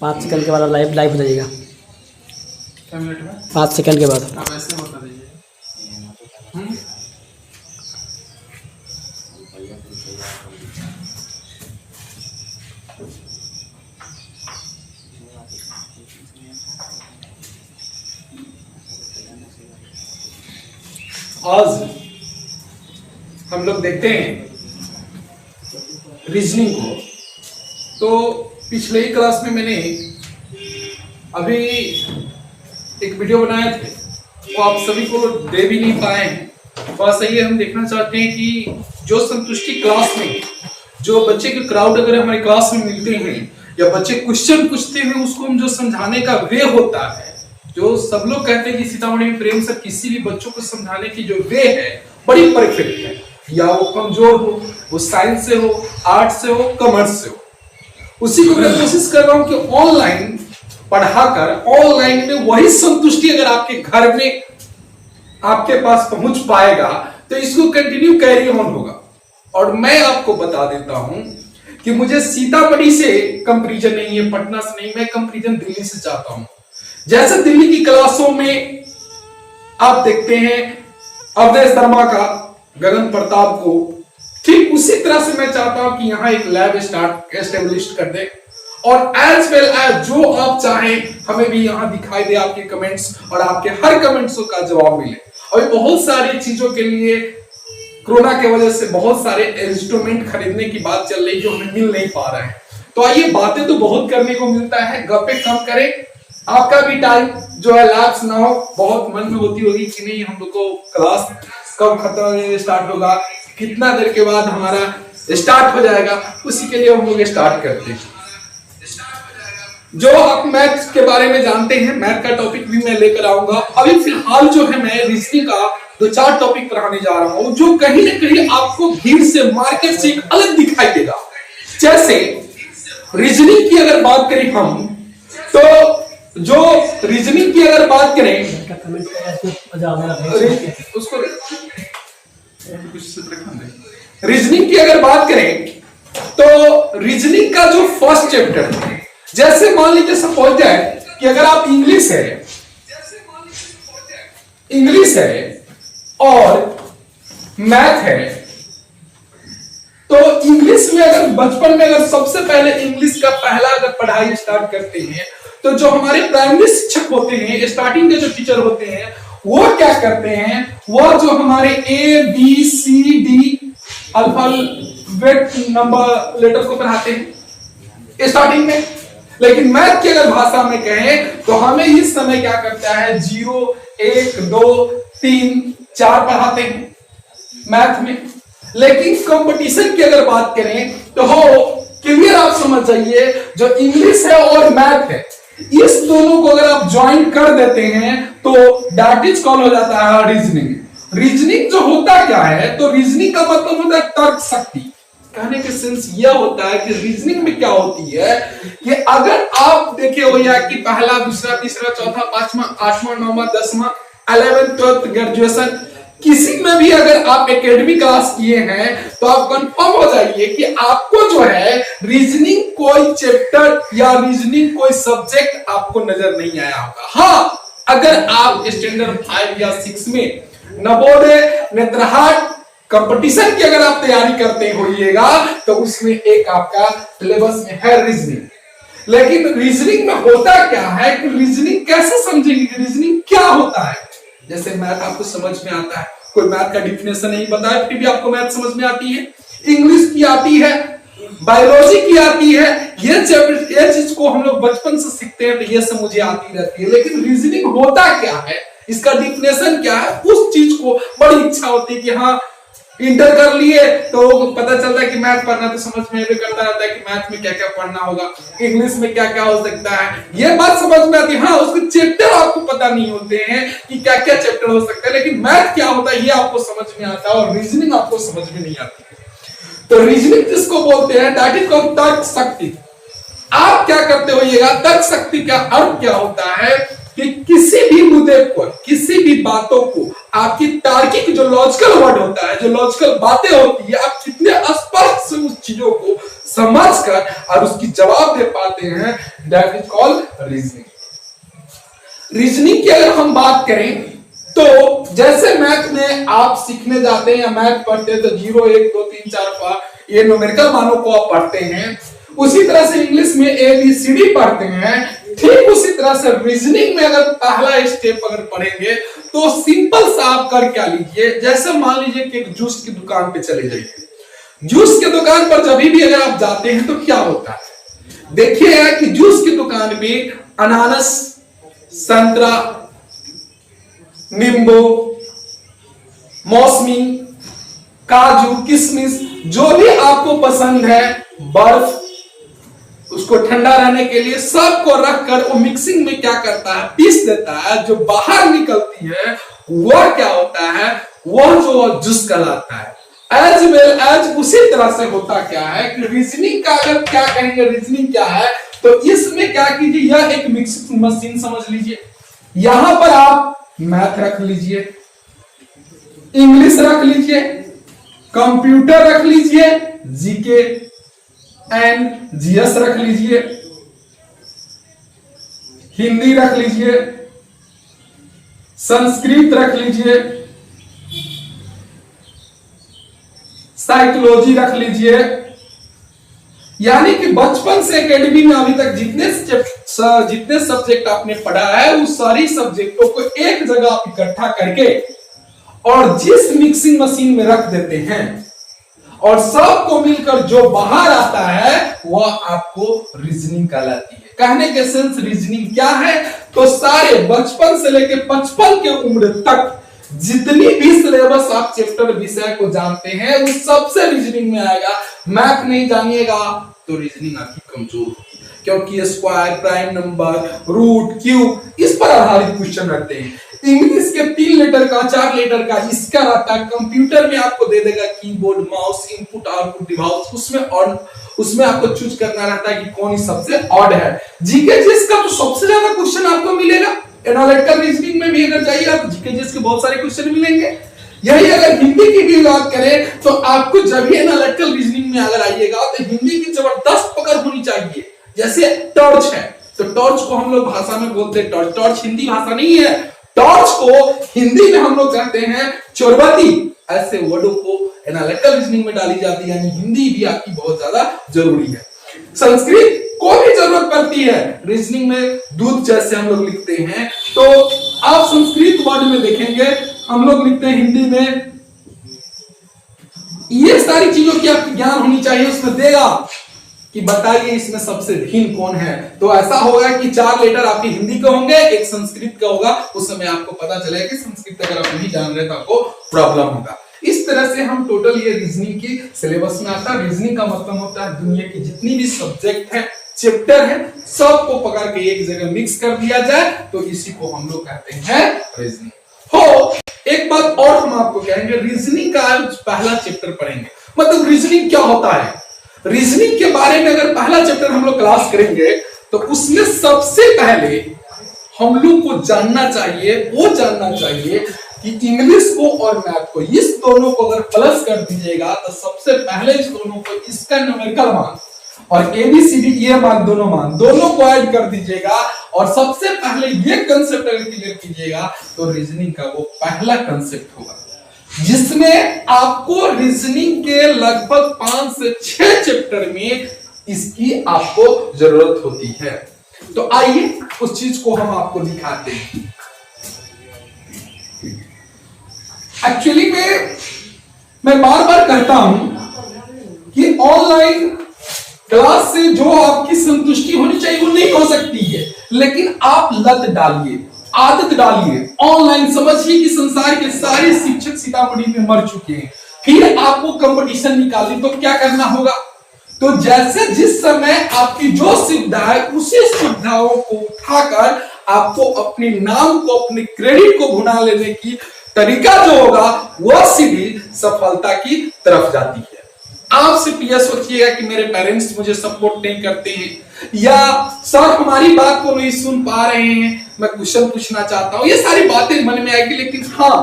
5 second के बाद live live हो जाइएगा। क्या मिनट में? 5 सेकंड के बाद। आप ऐसे बता दीजिए। आज हम लोग देखते हैं रीजनिंग को। तो पिछले ही क्लास में मैंने अभी एक वीडियो बनाए थे, वो आप सभी को दे भी नहीं पाए हैं। बस यही हम देखना चाहते हैं कि जो संतुष्टि क्लास में जो बच्चे के क्राउड अगर हमारे क्लास में मिलते हैं या बच्चे क्वेश्चन पूछते हैं, उसको हम जो समझाने का वे होता है, जो सब लोग कहते हैं कि सीतामढ़ी में प्रेम सर किसी भी बच्चों को समझाने की जो वे है बड़ी परफेक्ट है, या वो कमजोर हो, वो साइंस से हो, आर्ट से हो, कॉमर्स से हो, उसी को मैं कोशिश कर रहा हूं कि ऑनलाइन पढ़ाकर ऑनलाइन में वही संतुष्टि अगर आपके घर में आपके पास पहुंच पाएगा तो इसको कंटिन्यू कैरी ऑन होगा। और मैं आपको बता देता हूं कि मुझे सीतामढ़ी से कंपैरिजन नहीं है, पटना से नहीं, मैं कंपैरिजन दिल्ली से चाहता हूं। जैसे दिल्ली की क्लासों में आप देखते हैं अवधेश शर्मा का, गगन प्रताप को, ठीक उसी तरह से मैं चाहता हूं कि यहां एक लैब एस्टेब्लिश कर दे और एज वेल एज जो आप चाहें हमें भी यहां दिखाई दे आपके कमेंट्स और आपके हर कमेंट्स का जवाब मिले। अभी बहुत सारी चीजों के लिए कोरोना के वजह से बहुत सारे इंस्ट्रूमेंट खरीदने की बात चल रही जो हमें मिल नहीं पा रहे हैं। तो आइए, बातें तो बहुत करने को मिलता है, गप्पे कम करें। आपका भी टाइम जो है लैप्स ना हो। बहुत मन में होती होगी कि नहीं हम लोग को क्लास कब खत्म स्टार्ट होगा, कितना देर के बाद हमारा स्टार्ट हो जाएगा, उसी के लिए हम लोग स्टार्ट करते हैं। जो आप मैथ्स के बारे में जानते हैं, मैथ का टॉपिक भी मैं लेकर आऊंगा। अभी फिलहाल जो है मैं रीजनिंग का 2-4 टॉपिक पढ़ाने जा रहा हूं जो कहीं ना कहीं आपको भीड़ से, मार्केट से एक अलग दिखाई देगा। जैसे रीजनिंग की अगर बात करें हम, तो जो रीजनिंग की अगर बात करें उसको रीजनिंग की अगर बात करें तो रीजनिंग का जो फर्स्ट चैप्टर है, जैसे मान लीजिए सपोज है कि अगर आप इंग्लिश है और मैथ है, तो इंग्लिश में अगर बचपन में अगर सबसे पहले इंग्लिश का पहला अगर पढ़ाई स्टार्ट करते हैं तो जो हमारे प्राइमरी शिक्षक होते हैं, स्टार्टिंग के जो टीचर होते हैं, वो क्या करते हैं, वो जो हमारे ABCD अल्फाबेट नंबर लेटर को पढ़ाते हैं स्टार्टिंग में। लेकिन मैथ की अगर भाषा में कहें तो हमें इस समय क्या करता है, 0 1 2 3 4 पढ़ाते हैं मैथ में। लेकिन कंपटीशन की अगर बात करें तो हो क्लियर आप समझ जाइए, जो इंग्लिश है और मैथ है, इस दोनों को अगर आप ज्वाइन कर देते हैं तो दैट इज कॉल हो जाता है रीजनिंग। रीजनिंग जो होता क्या है, तो रीजनिंग का मतलब होता है तर्क शक्ति। कहने के सेंस यह होता है कि रीजनिंग में क्या होती है कि अगर आप देखे हो या कि पहला, दूसरा, तीसरा, चौथा, पांचवा, आठवां, नौवां, 10वां, 11th, 12th, ग्रेजुएशन, किसी में भी अगर आप एकेडमिक क्लास किए हैं तो आप कंफर्म हो जाइए कि आपको जो है रीजनिंग कोई चैप्टर या रीजनिंग कोई सब्जेक्ट आपको नजर नहीं आया होगा। हाँ, अगर आप स्टैंडर्ड 5 या 6 में नवोदय, नेत्रहाट कंपटीशन की अगर आप तैयारी करते होइएगा तो उसमें एक आपका सिलेबस में है रीजनिंग। लेकिन रीजनिंग में होता क्या है कि रीजनिंग कैसे समझेंगे कि रीजनिंग क्या होता है। जैसे मैथ आपको समझ में आता है, कोई मैथ का डिफिनेशन नहीं बताया फिर भी आपको मैथ समझ में आती है, इंग्लिश की आती है, बायोलॉजी की आती है, ये चीज को हम लोग बचपन से सीखते हैं तो ये सब मुझे आती रहती है। लेकिन रीजनिंग होता क्या है, इसका डिफिनेशन क्या है, उस चीज को बड़ी इच्छा होती है कि हाँ इंटर कर लिए तो पता चलता है कि मैथ पढ़ना तो समझ में भी करता रहता है कि मैथ में क्या क्या पढ़ना होगा, इंग्लिश में क्या क्या हो सकता है, ये बात समझ में आती है। हाँ, उसके चैप्टर आपको पता नहीं होते हैं कि क्या क्या चैप्टर हो सकता है, लेकिन मैथ क्या होता है ये आपको समझ में आता है और रीजनिंग आपको समझ में नहीं आती है। तो रीजनिंग जिसको बोलते हैं दैट इज कॉल्ड तर्क शक्ति। आप क्या करते होइएगा, तर्क शक्ति का अर्थ क्या होता है कि किसी भी मुद्दे पर, किसी भी बातों को आपकी तार्किक जो लॉजिकल वर्ड होता है, जो लॉजिकल बातें होती है, आप कितने स्पष्ट से उस चीजों को समझकर और उसकी जवाब दे पाते हैं, that is called reasoning. Reasoning की अगर हम बात करें तो जैसे मैथ में आप सीखने जाते हैं या मैथ पढ़ते हैं तो 0 1 2 3 4 ये न्यूमेरिकल मानों को आप पढ़ते हैं, उसी तरह से इंग्लिश में ABCD पढ़ते हैं, ठीक उसी तरह से रीजनिंग में अगर पहला स्टेप अगर पढ़ेंगे तो सिंपल सा आप कर क्या लीजिए, जैसे मान लीजिए कि एक जूस की दुकान पे चले जाइए। जूस की दुकान पर जब भी अगर आप जाते हैं तो क्या होता है, देखिए कि जूस की दुकान पे अनानास, संतरा, नींबू, मौसमी, काजू, किशमिश, जो भी आपको पसंद है, बर्फ, उसको ठंडा रहने के लिए सबको रखकर वो मिक्सिंग में क्या करता है, पीस देता है। जो बाहर निकलती है वह क्या होता है, वह जो जूस कहलाता है। एज वेल एज उसी तरह से होता क्या है कि रीजनिंग का अगर क्या कहेंगे, रीजनिंग क्या है तो इसमें क्या कीजिए, यह एक मिक्सिंग मशीन समझ लीजिए। यहां पर आप मैथ रख लीजिए, इंग्लिश रख लीजिए, कंप्यूटर रख लीजिए, जीके एंड जीएस रख लीजिए, हिंदी रख लीजिए, संस्कृत रख लीजिए, साइकोलॉजी रख लीजिए। यानी कि बचपन से एकेडमी में अभी तक जितने सब्जेक्ट आपने पढ़ा है उस सारी सब्जेक्टों को एक जगह आप इकट्ठा करके और जिस मिक्सिंग मशीन में रख देते हैं और सबको मिलकर जो बाहर आता है वह आपको रीजनिंग कहलाती है। कहने के सेंस रीजनिंग क्या है, तो सारे बचपन से लेकर 55 के उम्र तक जितनी भी सिलेबस आप चैप्टर विषय को जानते हैं वो सबसे रीजनिंग में आएगा। मैथ नहीं जानिएगा तो रीजनिंग आपकी कमजोर होगी, क्योंकि square, prime number, root, cube इस पर आधारित क्वेश्चन रहते हैं। इंग्लिश के 3 लेटर का 4 लेटर का इसका रहता है। कंप्यूटर में आपको दे देगा keyboard, mouse, input output device, उसमें आपको चूज करना रहता है कि कौन सबसे ऑड है। जीके जिसका तो सबसे ज्यादा क्वेश्चन आपको मिलेगा। एनालिटिकल रीजनिंग में भी अगर जाइए आप जीके जिसके बहुत सारे क्वेश्चन मिलेंगे। यही अगर हिंदी की भी बात करें तो आपको जब भी एनालिटिकल रीजनिंग में अगर आइएगा तो हिंदी की जबरदस्त पकड़ होनी चाहिए। जैसे टॉर्च है तो टॉर्च को हम लोग भाषा में बोलते हैं टॉर्च, टॉर्च हिंदी भाषा नहीं है। टॉर्च को हिंदी में हम लोग कहते हैं चोरबती। ऐसे वर्डों को एनालिटिकल रीजनिंग में डाली जाती है, यानी हिंदी भी आपकी बहुत ज्यादा जरूरी है। संस्कृत को भी जरूरत पड़ती है रीजनिंग में। दूध जैसे हम लोग लिखते हैं तो आप संस्कृत वर्ड में देखेंगे हम लोग लिखते हैं हिंदी में। ये सारी चीजों की आपकी ज्ञान होनी चाहिए। उसमें देगा कि बताइए इसमें सबसे भिन्न कौन है, तो ऐसा होगा कि 4 लेटर आपके हिंदी के होंगे, एक संस्कृत का होगा। उस समय आपको पता चलेगा कि संस्कृत अगर आप नहीं जान रहे तो आपको प्रॉब्लम होगा। इस तरह से हम टोटल ये रीजनिंग की सिलेबस में आता है। रीजनिंग का मतलब होता है दुनिया की जितनी भी सब्जेक्ट है, चैप्टर है, सबको पकड़ के एक जगह मिक्स कर दिया जाए तो इसी को हम लोग कहते हैं रीजनिंग। हो एक बात और हम आपको कहेंगे, रीजनिंग का आज पहला चैप्टर पढ़ेंगे। मतलब रीजनिंग क्या होता है, रीजनिंग के बारे में अगर पहला चैप्टर हम लोग क्लास करेंगे तो उसमें सबसे पहले हम लोग को जानना चाहिए कि इंग्लिश को और मैथ को, इस दोनों को अगर प्लस कर दीजिएगा तो सबसे पहले इस दोनों को इसका न्यूमेरिकल मान और ABCD ये मान दोनों को ऐड कर दीजिएगा और सबसे पहले ये कंसेप्ट अगर क्लियर कीजिएगा तो रीजनिंग का वो पहला कंसेप्ट होगा जिसमें आपको रीजनिंग के लगभग 5 से 6 चैप्टर में इसकी आपको जरूरत होती है। तो आइए उस चीज को हम आपको दिखाते हैं। एक्चुअली मैं बार बार कहता हूं कि ऑनलाइन क्लास से जो आपकी संतुष्टि होनी चाहिए वो नहीं हो सकती है, लेकिन आप लत डालिए, आदत डालिए। ऑनलाइन समझिए कि संसार के सारे शिक्षक सीतामढ़ी में मर चुके हैं, फिर आपको कंपटीशन निकालनी तो क्या करना होगा। तो जैसे जिस समय आपकी जो सुविधा है उसी सुविधाओं को उठाकर आपको अपने नाम को, अपने क्रेडिट को भुना लेने की तरीका जो होगा वह सीधी सफलता की तरफ जाती है। आप सिर्फ यह सोचिएगा कि मेरे पेरेंट्स मुझे सपोर्ट नहीं करते हैं या सर हमारी बात को नहीं सुन पा रहे हैं, मैं क्वेश्चन पूछना चाहता हूं, ये सारी बातें मन में आएगी। लेकिन हाँ,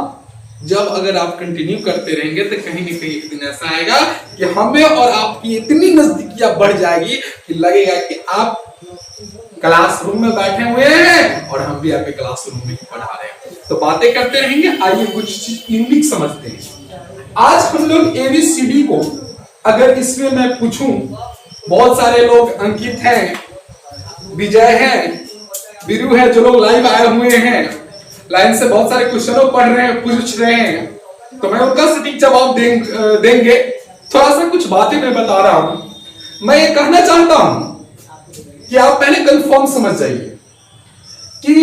जब अगर आप कंटिन्यू करते रहेंगे तो कहीं ना कहीं एक दिन ऐसा आएगा कि हमें और आपकी इतनी नजदीकियां बढ़ जाएगी कि लगेगा कि आप क्लासरूम में बैठे हुए हैं और हम भी आपके क्लासरूम में ही पढ़ा रहे हैं। तो बातें करते रहेंगे। आइए कुछ चीज यूनिक समझते हैं। आज हम लोग एबीसीडी को अगर इसमें मैं पूछूं, बहुत सारे लोग अंकित हैं, विजय हैं, बीरू है, जो लोग लाइव आए हुए हैं, लाइन से बहुत सारे क्वेश्चनों पढ़ रहे हैं, पूछ रहे हैं, तो मैं उनका सटीक जवाब देंगे। थोड़ा सा कुछ बातें मैं बता रहा हूं। मैं ये कहना चाहता हूं कि आप पहले कंफर्म समझ जाइए कि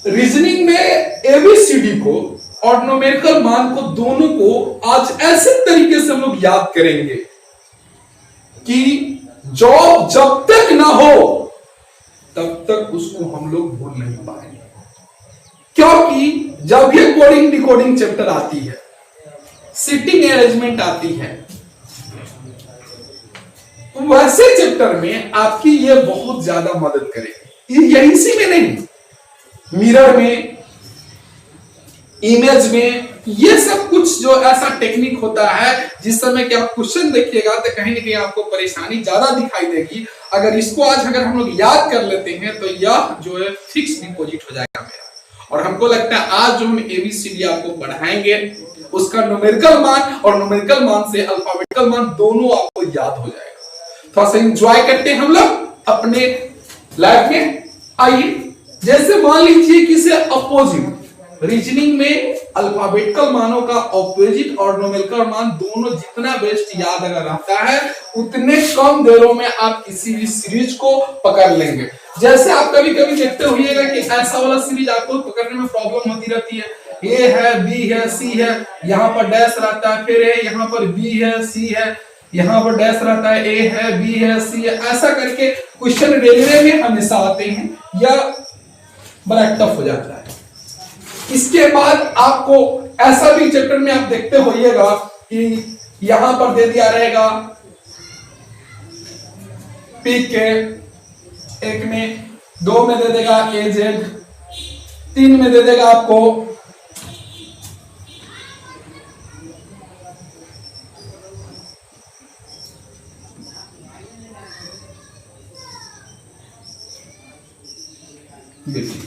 रीजनिंग में एबीसीडी को और न्यूमेरिकल मान को दोनों को आज ऐसे तरीके से हम लोग याद करेंगे कि जॉब जब तक ना हो तब तक उसको हम लोग भूल नहीं पाएंगे। क्योंकि जब ये कोडिंग डिकोडिंग चैप्टर आती है, सिटिंग अरेंजमेंट आती है, वैसे चैप्टर में आपकी ये बहुत ज्यादा मदद करेगी। यही इसी में नहीं, मिरर में, इमेज में, ये सब कुछ जो ऐसा टेक्निक होता है जिस समय कि आप क्वेश्चन देखिएगा तो कहीं ना कहीं आपको परेशानी ज्यादा दिखाई देगी। अगर इसको आज अगर हम लोग याद कर लेते हैं तो यह जो है फिक्स डिपॉजिट हो जाएगा मेरा। और हमको लगता है आज जो हम एबीसीडी आपको पढ़ाएंगे उसका न्यूमेरिकल मान और न्यूमेरिकल मान से अल्फाबेटिकल मान दोनों आपको याद हो जाएगा। थोड़ा सा एंजॉय करते हैं हम लोग अपने लाइफ में। आइए, जैसे मान लीजिए कि से अपोजिट रीजनिंग में अल्फाबेटिकल मानों का ऑपोजिट और न्यूमेरिकल मान दोनों जितना बेस्ट याद अगर रहता है उतने कम देरों में आप किसी भी सीरीज को पकड़ लेंगे। जैसे आप कभी कभी देखते होइएगा कि ऐसा वाला सीरीज आपको पकड़ने में प्रॉब्लम होती रहती है, ए है, बी है, सी है, यहाँ पर डैश रहता है, फिर ए, यहाँ पर बी है, सी है, यहाँ पर डैश रहता है, ए है, बी है, सी है, ऐसा करके क्वेश्चन रेलवे में हमेशा आते हैं या बड़ा टफ हो जाता है। इसके बाद आपको ऐसा भी चैप्टर में आप देखते होइएगा कि यहां पर दे दिया रहेगा पी के, एक में, 2 में दे देगा ए जेड, 3 में दे देगा आपको देखिए।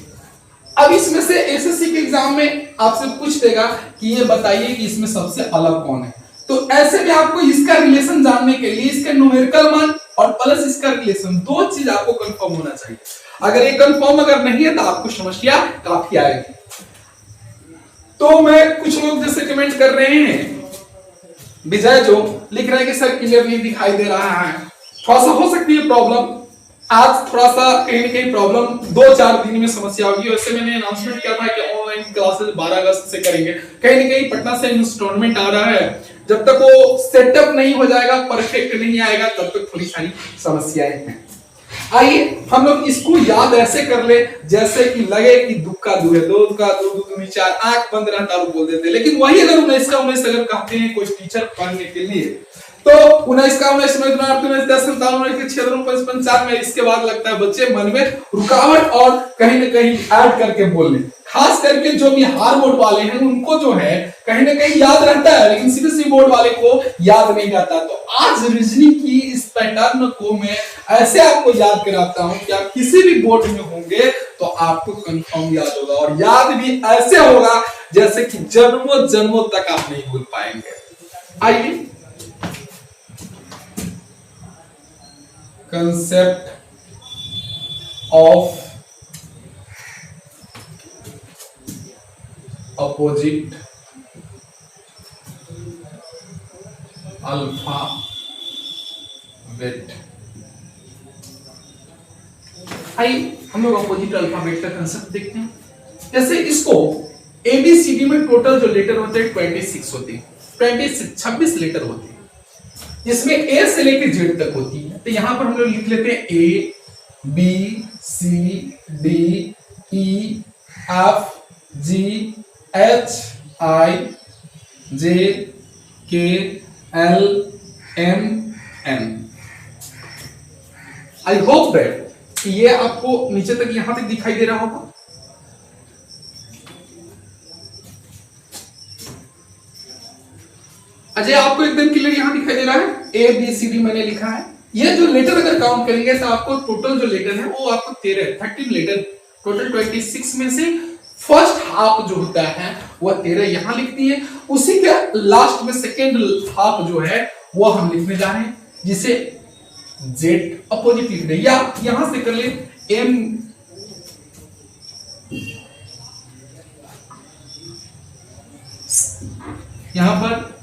अब इसमें से एसएससी के एग्जाम में आपसे पूछ देगा कि ये बताइए कि इसमें सबसे अलग कौन है। तो ऐसे में आपको इसका रिलेशन जानने के लिए इसके न्यूमेरिकल मान और प्लस इसका रिलेशन, दो चीज आपको कंफर्म होना चाहिए। अगर ये कंफर्म अगर नहीं है तो आपको समस्या काफी आएगी। तो मैं कुछ लोग जैसे कमेंट कर रहे हैं, विजय जो लिख रहे हैं कि सर क्लियर नहीं दिखाई दे रहा है, थोड़ा सा हो सकती है प्रॉब्लम। आज थोड़ा सा कहीं ना कहीं प्रॉब्लम 2-4 दिन में समस्या होगी। वैसे मैंने अनाउंसमेंट किया था कि ऑनलाइन क्लासेस 12 अगस्त से करेंगे। कहीं ना कहीं पटना से इंस्टॉलमेंट आ रहा है, जब तक वो सेटअप नहीं हो जाएगा, परफेक्ट नहीं आएगा, तब तक थोड़ी सारी समस्याएं हैं। आइए हम लोग इसको याद ऐसे कर ले जैसे कि लगे कि दुख का दू है, दो का दो, दूनी चार, आंख बंद रहता है बोल देते। लेकिन वही अगर 19 का 19 अगर कहते हैं कोई टीचर पढ़ने के लिए, तो 19 का 19 में 10 में इसके बाद लगता है बच्चे मन में रुकावट और कहीं ना कहीं ऐड करके बोलने, खास करके जो बिहार बोर्ड वाले हैं उनको जो है कहीं ना कहीं याद रहता है, लेकिन सीबीएसई बोर्ड वाले को याद नहीं रहता। तो आज रीजनिंग की इस पैटर्न को मैं ऐसे आपको याद कराता हूं कि आप किसी भी बोर्ड में होंगे तो आपको कंफर्म याद होगा, और याद भी ऐसे होगा जैसे कि जन्मों जन्मों तक आप नहीं भूल पाएंगे। आइए, concept of opposite अल्फाबेट। आइए हम लोग अपोजिट अल्फाबेट का कंसेप्ट देखते हैं। जैसे इसको एबीसीडी में टोटल जो लेटर होते हैं 26 होते हैं, 26 लेटर होते हैं, जिसमें ए से लेकर जेड तक होती है। तो यहां पर हम लोग लिख लेते हैं A B C D E F G H I J K L M N. I hope that ये आपको नीचे तक यहां तक दिखाई दे रहा होगा। अजय आपको एकदम क्लियर यहाँ दिखाई दे रहा है, ए बी सी डी मैंने लिखा है। ये जो लेटर अगर काउंट करेंगे तो आपको टोटल जो लेटर है वो आपको 13 लेटर, टोटल 26 में से फर्स्ट हाफ जो होता है वह 13 यहां लिख दिए। उसी के लास्ट में सेकेंड हाफ जो है वो हम लिखने जा रहे हैं, जिसे जेड अपोजिट लिख रहे, या यहां से कर ले एम यहां पर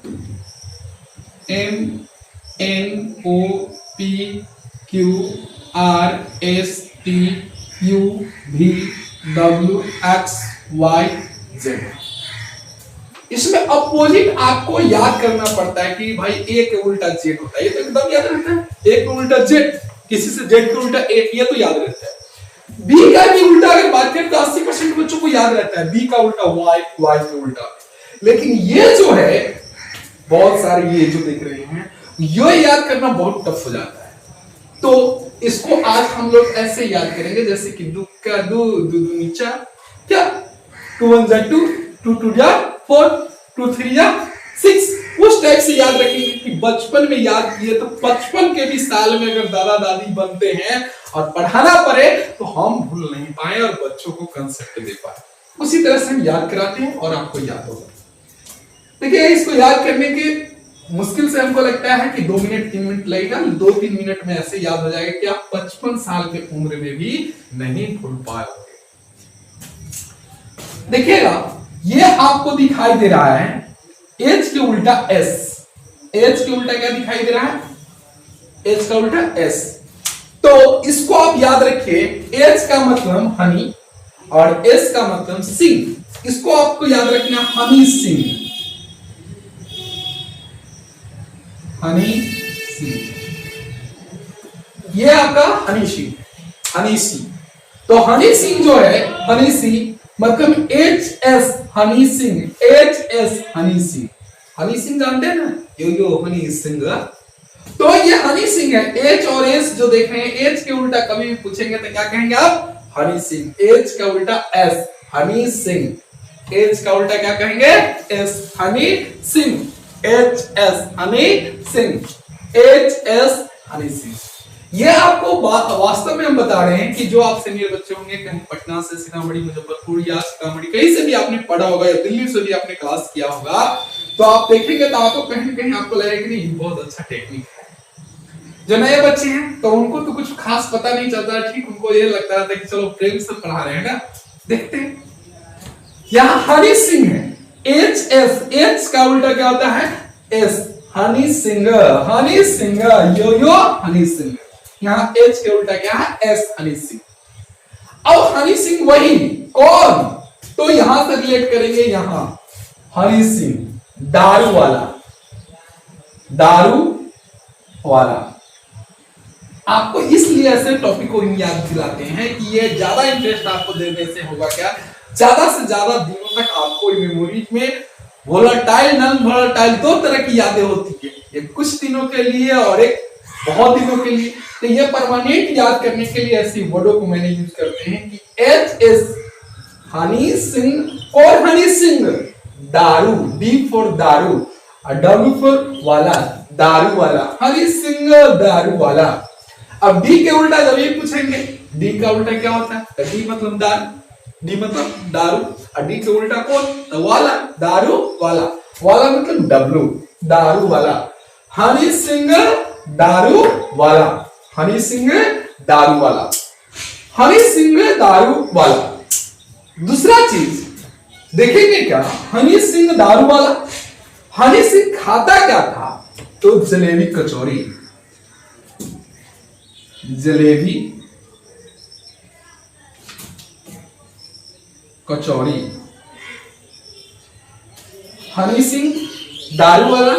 M N O P Q R S T U V W X Y Z. इसमें अपोजिट आपको याद करना पड़ता है कि भाई ए के उल्टा जेड होता है, ये तो एकदम याद रहता है। ए के उल्टा जेड, किसी से जेड के उल्टा ए, ये तो याद रहता है। बी का भी उल्टा अगर बात करें तो 80% बच्चों को याद रहता है, बी का उल्टा वाई, वाई के उल्टा। लेकिन ये जो है बहुत सारे ये जो देख रहे हैं, ये याद करना बहुत टफ हो जाता है। तो इसको आज हम लोग ऐसे याद करेंगे जैसे कि दू का दू, दू नीचा क्या, 2 1 जा 2, 2 2 जा 4, 2 3 जा 6, उस टाइप से याद रखेंगे कि बचपन में याद किए तो 55 के भी साल में अगर दादा दादी बनते हैं और पढ़ाना पड़े तो हम भूल नहीं पाए और बच्चों को कंसेप्ट दे पाए। उसी तरह से हम याद कराते हैं और आपको याद होगा। देखिए इसको याद करने के मुश्किल से हमको लगता है कि 2 मिनट 3 मिनट लगेगा, 2-3 मिनट में ऐसे याद हो जाएगा कि आप 55 साल के उम्र में भी नहीं भूल पाओगे। देखिएगा ये आपको दिखाई दे रहा है एच के उल्टा एस, एच के उल्टा क्या दिखाई दे रहा है, एच का उल्टा एस। तो इसको आप याद रखिए, एच का मतलब हनी और एस का मतलब सिंह। इसको आपको याद रखना, हनी सिंह, हनी सिंह, ये आपका हनी सिंह, हनी सिंह। तो हनी सिंह जो है, हनी सिंह मतलब H S Honey Singh, H S Honey Singh. Honey Singh जानते हैं ना, यो यो हनी सिंह। तो ये हनी सिंह है। एच और एस जो देख रहे हैं, एच के उल्टा कभी भी पूछेंगे तो क्या कहेंगे आप, हनी सिंह। एच का उल्टा एस, हनी सिंह। एच का उल्टा क्या कहेंगे, S, Honey Singh. H S Honey Singh, H S Honey Singh. ये आपको वास्तव में हम बता रहे हैं कि जो आप सीनियर बच्चे होंगे कहीं पटना से, सीतामढ़ी, मुजफ्फरपुर या सीतामढ़ी कहीं से भी आपने पढ़ा होगा या दिल्ली से भी आपने क्लास किया होगा, तो आप देखेंगे तो आपको कहीं ना कहीं आपको लगेगा कि नहीं बहुत अच्छा टेक्निक है। जो नए बच्चे हैं तो उनको तो कुछ खास पता नहीं चलता, ठीक, उनको ये लगता रहता है कि चलो प्रेम से पढ़ा रहे हैं ना। देखते हैं यहां हनी सिंह है, एच एस, एच का उल्टा क्या होता है, एस, हनी सिंह, हनी सिंह, यो यो हनी सिंह। यहाँ एच के उल्टा क्या है, एस, हनी सिंह। अब हनी सिंह वही कौन, तो यहां से रिलेट करेंगे, यहां हनी सिंह दारू वाला, दारू वाला। आपको इसलिए ऐसे टॉपिक को याद दिलाते हैं कि ये ज्यादा इंटरेस्ट आपको देने से होगा क्या, ज्यादा से ज्यादा दिनों तक आपको मेमोरी में वोलेटाइल नॉन वोलेटाइल 2 तरह की यादें होती है, एक कुछ दिनों के लिए और एक बहुत दिनों के लिए। तो ये परमानेंट याद करने के लिए ऐसी वर्डों को मैंने यूज करते हैं कि एच एस हनी सिंह और हनी सिंह दारू, डी फॉर दारू और डब्ल्यू फॉर वाला, दारू वाला, हनी सिंह दारू वाला। अब डी के उल्टा जब ये पूछेंगे, डी का उल्टा क्या होता है, तो डी मतलब दारू, डी मतलब दारू और डी के उल्टा कौन, तो वाला, दारू वाला, वाला मतलब डब्ल्यू, दारू वाला। हनी सिंह दारू वाला, हनी सिंह दारू वाला, हनी सिंह दारू वाला। दूसरा चीज देखेंगे क्या, हनी सिंह दारू वाला, हनी सिंह खाता क्या था, तो जलेबी कचौरी, जलेबी कचौरी। हनी सिंह दारू वाला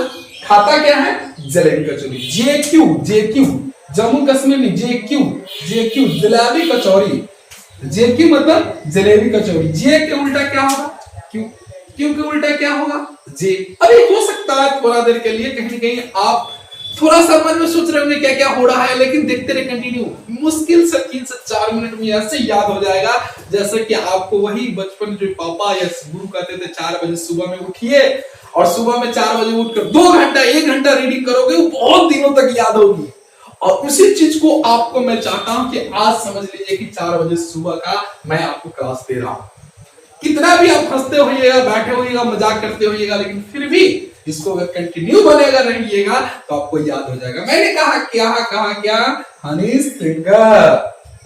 खाता क्या है, जलेबी कचौरी। जे क्यू, जे क्यू जम्मू कश्मीर में, जे क्यू, जे क्यू जलेबी कचौरी। जे क्यू मतलब जलेबी कचौरी। जे के उल्टा क्या होगा, क्यू, क्यू के उल्टा क्या होगा, जे। अभी हो सकता है थोड़ा देर के लिए कहीं कहीं आप थोड़ा सा मन में सोच रहे होंगे क्या क्या हो रहा है, लेकिन देखते रहे कंटिन्यू, मुश्किल से 3 से 4 मिनट में ऐसे याद हो जाएगा जैसे कि आपको वही बचपन जो पापा या गुरु कहते थे 4 बजे सुबह में उठिए और सुबह में 4 बजे उठकर 2 घंटा 1 घंटा रीडिंग करोगे, वो बहुत दिनों तक याद होगी। और उसी चीज को आपको मैं चाहता हूं कि आज समझ लीजिए कि 4 बजे सुबह का मैं आपको क्लास दे रहा हूं। कितना भी आप हंसते होइएगा, बैठे होइएगा, मजाक करते होइएगा, लेकिन फिर भी इसको अगर कंटिन्यू बनेगा रहिएगा तो आपको याद हो जाएगा। मैंने क्या हनी सिंह,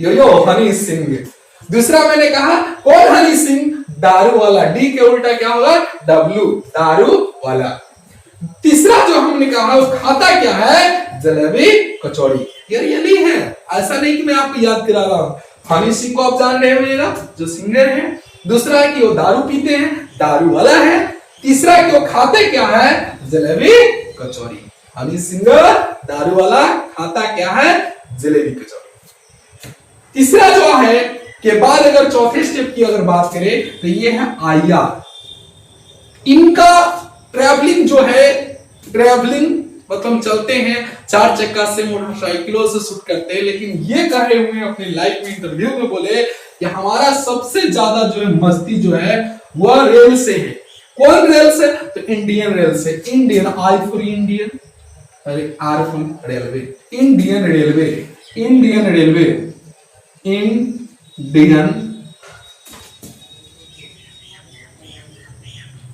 यो हनी सिंह। दूसरा मैंने कहा कौन हनी सिंह, दारू वाला, डी के उल्टा क्या होगा, डब्लू, दारू वाला। तीसरा जो हमने कहा वो खाता क्या है, जलेबी कचौड़ी। ये रियली है, ऐसा नहीं कि मैं आपको याद करा रहा हूं। हनी सिंह को आप जान रहे होइएगा जो सिंगर है। दूसरा कि वो दारू पीते हैं, दारू वाला है। तीसरा कि वो खाते क्या है, जलेबी कचौड़ी। हनी सिंह दारू वाला, खाता क्या है, जलेबी कचौड़ी। तीसरा जो है के बाद अगर चौथे स्टेप की अगर बात करें तो ये है IR। इनका ट्रैवलिंग जो है, ट्रैवलिंग मतलब चलते हैं 4 चक्का से, मोटरसाइकिलों से शूट करते हैं, लेकिन ये कहे हुए अपनी लाइफ में इंटरव्यू में बोले कि हमारा सबसे ज्यादा जो है मस्ती जो है वह रेल से है। कौन रेल से, तो इंडियन रेल से। इंडियन, आई फॉर इंडियन, अरे R for railway, Indian railway, Indian railway, Indian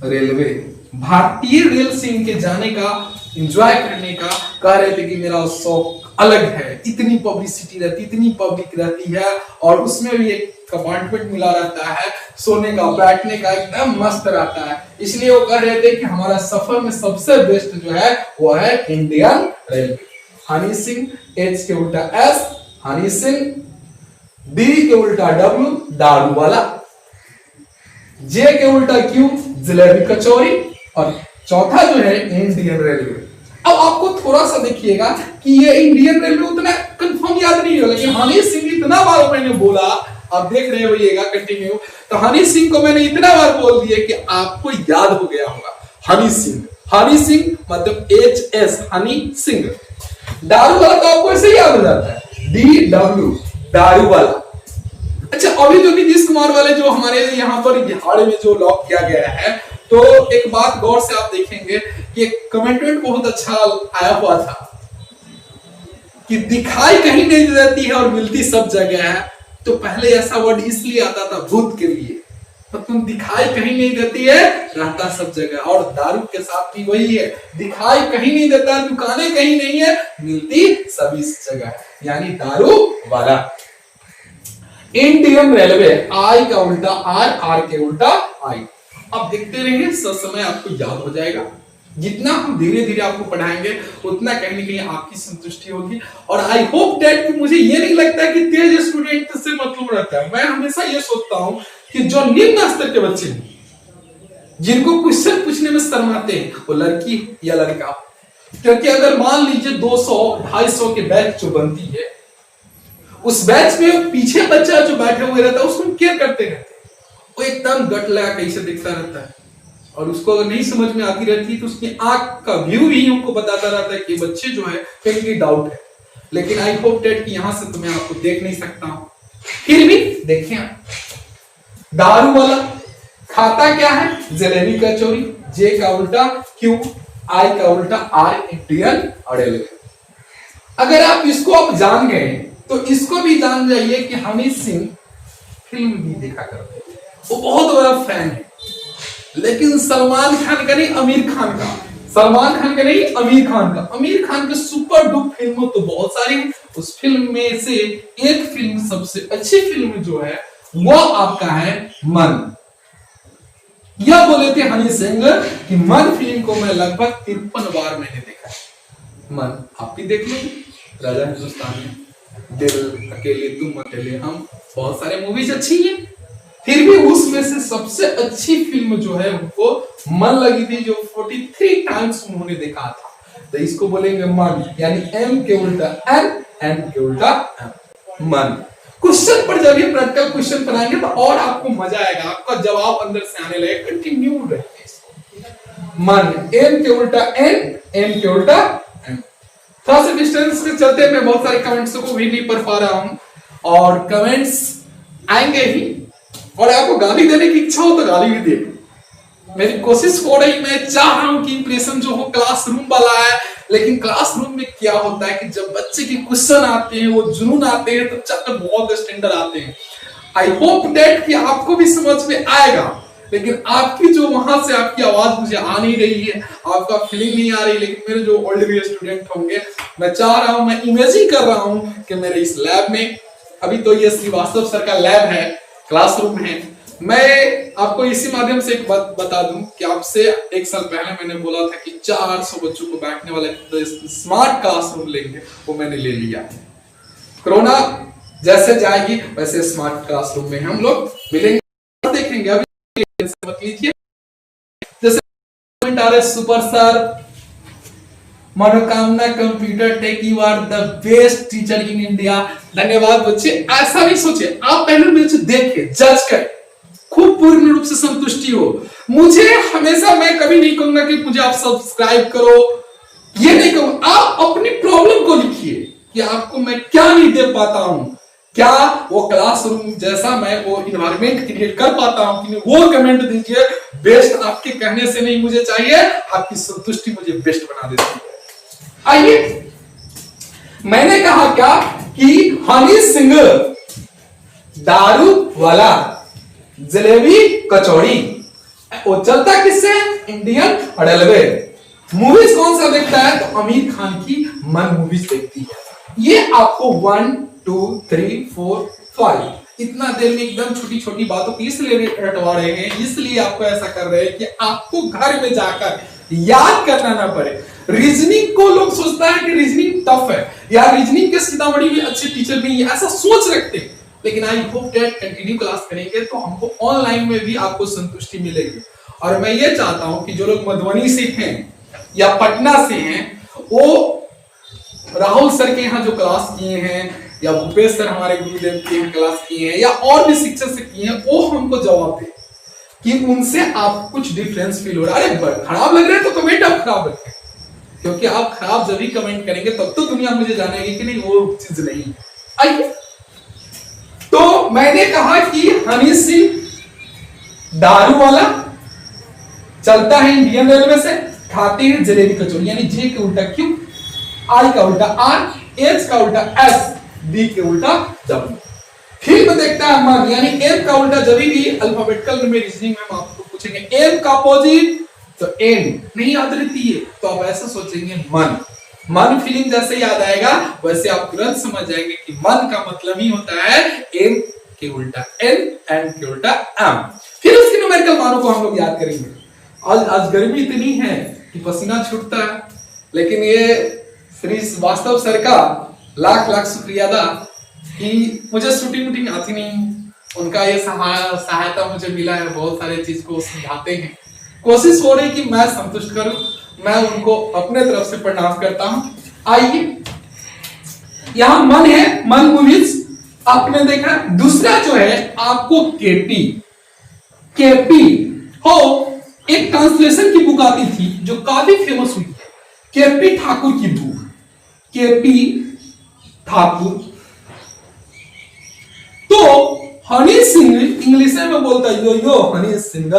railway. भारतीय रेल से इनके जाने का, एंजॉय करने का कह रहे थे कि मेरा शौक अलग है। इतनी पब्लिसिटी रहती, इतनी पब्लिक रहती है, और उसमें भी एक कंपार्टमेंट मिला रहता है, सोने का, बैठने का एकदम मस्त रहता है। इसलिए वो कह रहे थे कि हमारा सफर में सबसे बेस्ट जो है वो है Indian railway. Honey Singh, H के उल्टा एस, हनी सिंह। डी के उल्टा डब्ल्यू, दारू वाला। जे के उल्टा क्यू, जलेबी कचौरी। और चौथा जो है इंडियन रेलवे। अब आपको थोड़ा सा देखिएगा कि ये इंडियन रेलवे उतना कंफर्म याद नहीं हो, लेकिन हनी सिंह इतना बार मैंने बोला, आप देख रहे होइएगा कंटिन्यू, तो हनी सिंह को मैंने इतना बार बोल दिया कि आपको याद हो गया होगा। हनी सिंह, हनी सिंह मतलब HS, हनी सिंह। दारू वाला तो आपको ऐसे याद हो जाता है, DW, दारू वाला। अच्छा, अभी जो नीतीश कुमार वाले जो हमारे यहाँ पर बिहार में जो लॉक किया गया है, तो एक बात गौर से आप देखेंगे कि कमेंट बहुत अच्छा आया हुआ था कि दिखाई कहीं नहीं देती है और मिलती सब जगह है। तो पहले ऐसा वर्ड इसलिए आता था भूत के लिए, तो तुम दिखाई कहीं नहीं देती है, रहता सब जगह। और दारू के साथ भी वही है, दिखाई कहीं नहीं देता, दुकानें कहीं नहीं है, मिलती सभी जगह, यानी दारू वाला। इंडियन रेलवे, आई का उल्टा आर, आर के उल्टा आई। अब देखते रहिए, सब समय आपको याद हो जाएगा। जितना हम धीरे धीरे आपको पढ़ाएंगे उतना कहीं ना कहीं आपकी संतुष्टि होगी। और आई होप दैट कि मुझे ये नहीं लगता कि तेज स्टूडेंट से मतलब रहता है। मैं हमेशा ये सोचता हूं कि जो निम्न स्तर के बच्चे हैं, जिनको क्वेश्चन पूछने में शर्माते हैं, वो लड़की या लड़का, क्योंकि अगर मान लीजिए 200-250 के बैच जो बनती है, उस बैच में पीछे बच्चा जो बैठे हुए रहता है उसको केयर करते रहते हैं। वो एकदम गट लगा कैसे दिखता रहता है, और उसको अगर नहीं समझ में आती रहती तो उसकी आंख का व्यू ही हमको बताता रहता है कि बच्चे जो है कहीं डाउट है। लेकिन आई होप दैट कि यहां से तो मैं आपको देख नहीं सकता हूं, फिर भी देखें। दारू वाला खाता क्या है, जलेबी कचौरी। जे का उल्टा क्यू, आई का उल्टा आर, इंडियन रेलवे। अगर आप इसको आप जान गए तो इसको भी जान जाइए कि हनी सिंह फिल्म भी देखा करते हैं, वो बहुत बड़ा फैन है। लेकिन सलमान खान का नहीं, आमिर खान का। सलमान खान का नहीं, आमिर खान का। आमिर खान के सुपर डुप फिल्म तो बहुत सारी हैं। उस फिल्म में से एक फिल्म, सबसे अच्छी फिल्म जो है वो आपका है मन। यह बोले थे हनी सिंह कि मन फिल्म को मैं लगभग 53 बार मैंने देखा है। मन आप भी देख लो, राजा हिंदुस्तानी, दिल, अकेले तुम अकेले हम, बहुत सारे मूवीज अच्छी हैं। फिर भी उसमें से सबसे अच्छी फिल्म जो है उनको मन लगी थी, जो 43 टाइम्स उन्होंने देखा था। तो इसको बोलेंगे मन, यानी M के उल्टा N, N के उल्टा M, मन। क्वेश्चन पर जब ये प्रैक्टिकल क्वेश्चन बनाएंगे तो और आपको मजा आएगा, आपका जवाब अंदर से आने लगे। कंटिन्यू रहिए। मन, M के उल्टा N, M के उल्टा M। थोड़ा सा डिस्टेंस के चलते मैं बहुत सारे कमेंट्स को भी नहीं पढ़ पा रहा हूं, और कमेंट्स आएंगे ही, और आपको गाली देने की इच्छा हो तो गाली भी दे, मेरी कोशिश हो रही, मैं चाह रहा हूं कि इंप्रेशन जो हो क्लासरूम वाला है, लेकिन क्लासरूम में क्या होता है कि जब बच्चे के क्वेश्चन आते हैं, वो जुनून आते हैं, तो चक्कर बहुत स्टैंडर्ड आते हैं। आई होप दैट कि आपको भी समझ में आएगा, लेकिन आपकी जो वहां से आपकी आवाज मुझे आ नहीं रही है, आपका फीलिंग नहीं आ रही। लेकिन मेरे जो ओल्ड स्टूडेंट होंगे, मैं चाह रहा हूं, मैं इमेजिन कर रहा हूं कि मेरे इस लैब में, अभी तो ये श्रीवास्तव सर का लैब है, क्लासरूम है। मैं आपको इसी माध्यम से एक बात बता दूं कि आपसे एक साल पहले मैंने बोला था कि 400 बच्चों को बैठने वाला स्मार्ट क्लासरूम लेंगे, वो मैंने ले लिया। कोरोना जैसे जाएगी वैसे स्मार्ट क्लासरूम में हम लोग मिलेंगे, देखेंगे। अभी मत लीजिए, जैसे कमेंट आ रहे, super sir, Manokamna computer tech, you are the best teacher in India. धन्यवाद बच्चे। ऐसा नहीं सोचिए, आप पहले मुझे देखे, जज करें, खूब पूर्ण रूप से संतुष्टि हो। मुझे हमेशा, मैं कभी नहीं कहूंगा कि मुझे आप सब्सक्राइब करो, ये नहीं कहूंगा। आप अपनी प्रॉब्लम को लिखिए कि आपको मैं क्या नहीं दे पाता हूं, क्या वो क्लासरूम जैसा मैं वो इन्वायरमेंट क्रिएट कर पाता हूं कि नहीं, वो कमेंट दीजिए। बेस्ट आपके कहने से नहीं मुझे चाहिए, आपकी संतुष्टि मुझे बेस्ट बना देती है। आइए, मैंने कहा क्या कि हनी सिंह दारू वाला जलेबी कचौड़ी, वो चलता किससे? Indian railway. मूवीज कौन सा देखता है? तो आमिर खान की मन मूवीज देखती है। ये आपको 1 2 3 4 5 इतना देर में एकदम छोटी छोटी बातों को इसलिए रटवा रहे हैं, इसलिए आपको ऐसा कर रहे हैं कि आपको घर में जाकर याद करना ना पड़े। रीजनिंग को लोग सोचता है कि रीजनिंग टफ है, या रीजनिंग के सीतामढ़ी में अच्छे टीचर नहीं है, ऐसा सोच रखते हैं। लेकिन आई होप दैट कंटिन्यू क्लास करेंगे तो हमको ऑनलाइन में भी आपको संतुष्टि मिलेगी। और मैं ये चाहता हूं कि जो लोग मधुबनी से हैं या पटना से हैं, वो राहुल सर के यहाँ जो क्लास किए हैं, या भूपेश सर हमारे गुरुदेव के यहाँ क्लास किए हैं, या और भी शिक्षक से किए हैं, वो हमको जवाब दे कि उनसे आप कुछ डिफरेंस फील हो रहा है। अरे खराब लग रहा है तो कमेंट आप खराब रखें, क्योंकि आप खराब जब भी कमेंट करेंगे तब तो दुनिया मुझे जानेगी कि नहीं वो चीज नहीं। आइए, तो मैंने कहा कि हनी सिंह दारू वाला, चलता है इंडियन रेलवे से, खाते हैं जलेबी कचौड़ी, यानी जे के उल्टा क्यू, आई का उल्टा आर, एच का उल्टा एस, डी के उल्टा डब्ल्यू। फिल्म देखता है मन, यानी एम का उल्टा जब भी अल्फाबेटिकल में रीजनिंग में आपको पूछेंगे एम का अपोजिट तो एन नहीं याद रहती है, तो आप ऐसा सोचेंगे मन। मन फीलिंग जैसे याद आएगा वैसे आप तुरंत समझ जाएंगे कि मन का मतलब ही होता है एम के उल्टा एन, एन के उल्टा एम। फिर उसके न्यूमेरिकल मानों को हम लोग याद करेंगे। आज गर्मी इतनी है कि पसीना छूटता है, लेकिन ये श्री वास्तव सर का लाख लाख शुक्रिया अदा कि मुझे शूटिंग वूटिंग आती नहीं, उनका ये सहायता मुझे मिला है, बहुत सारे चीज को समझाते हैं। कोशिश हो रही कि मैं संतुष्ट करूं, मैं उनको अपने तरफ से प्रणाम करता हूं। आइए, यहां मन है, मन मूवीज आपने देखा। दूसरा जो है आपको केपी, केपी हो, एक ट्रांसलेशन की बुक आती थी जो काफी फेमस हुई है, केपी ठाकुर की बुक, केपी ठाकुर। तो हनी सिंह इंग्लिश में बोलता है यो यो हनी सिंह।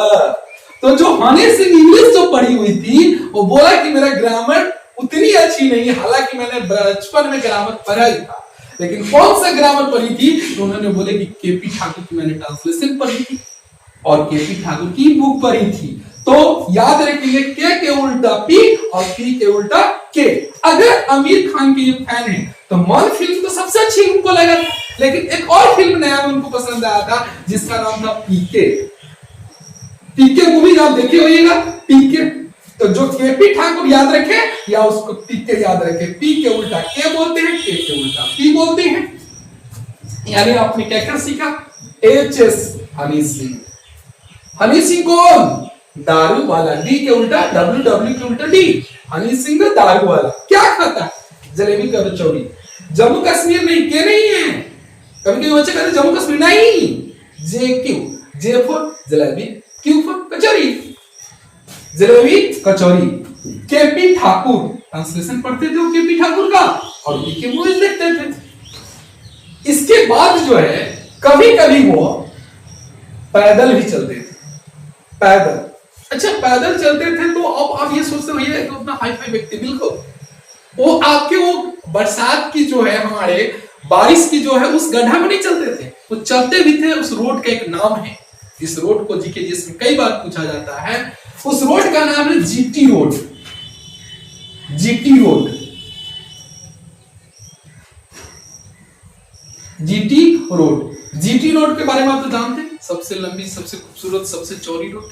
तो जो हनी सिंह इंग्लिश जो पढ़ी हुई थी, वो बोला कि मेरा ग्रामर उतनी अच्छी नहीं है, हालांकि मैंने बचपन में ग्रामर पढ़ा ही था, लेकिन कौन सा ग्रामर पढ़ी थी? तो उन्होंने बोले कि केपी ठाकुर की मैंने ट्रांसलेशन पढ़ी थी और केपी ठाकुर की बुक पढ़ी थी। तो याद रखिए, के उल्टा पी और पी के उल्टा के। अगर आमिर खान के ये फैन है तो मन फिल्म तो सबसे अच्छी उनको लगा था, लेकिन एक और फिल्म नया उनको पसंद आया था जिसका नाम था पीके। पीके मूवी आप देखे होइएगा, पीके। तो जो केपी ठाकुर याद रखे या उसको पीके याद रखे, पी के उल्टा के बोलते हैं, के उल्टा पी बोलते हैं। यानी आपने क्या क्या सीखा? H S Honey Singh. हनी सिंह कौन? दारू वाला। डी के उल्टा डब्ल्यू, डब्ल्यू के उल्टा डी। हनी सिंह दारू वाला। क्या खाता है? जलेबी कचौड़ी। जम्मू कश्मीर नहीं, के नहीं है। कभी कभी बच्चे कहते जम्मू कश्मीर नहीं, J Q, J for jalebi, Q for kachori, jalebi kachori. KP Thakur translation पढ़ते थे केपी ठाकुर का और के मूवीज देखते थे। इसके बाद जो है कभी कभी वो पैदल भी चलते थे, पैदल। अच्छा, पैदल चलते थे तो अब आप ये सोचते हो भैया तो उतना हाई फाई व्यक्ति, बिल्कुल वो आपके वो बरसात की जो है हमारे बारिश की जो है उस गड्ढा में नहीं चलते थे, वो चलते भी थे। उस रोड का एक नाम है, इस रोड को जीके जिसमें कई बार पूछा जाता है, उस रोड का नाम है GT road. GT road, GT road. GT road के बारे में आप तो जानते हैं, सबसे लंबी, सबसे खूबसूरत, सबसे चौड़ी रोड।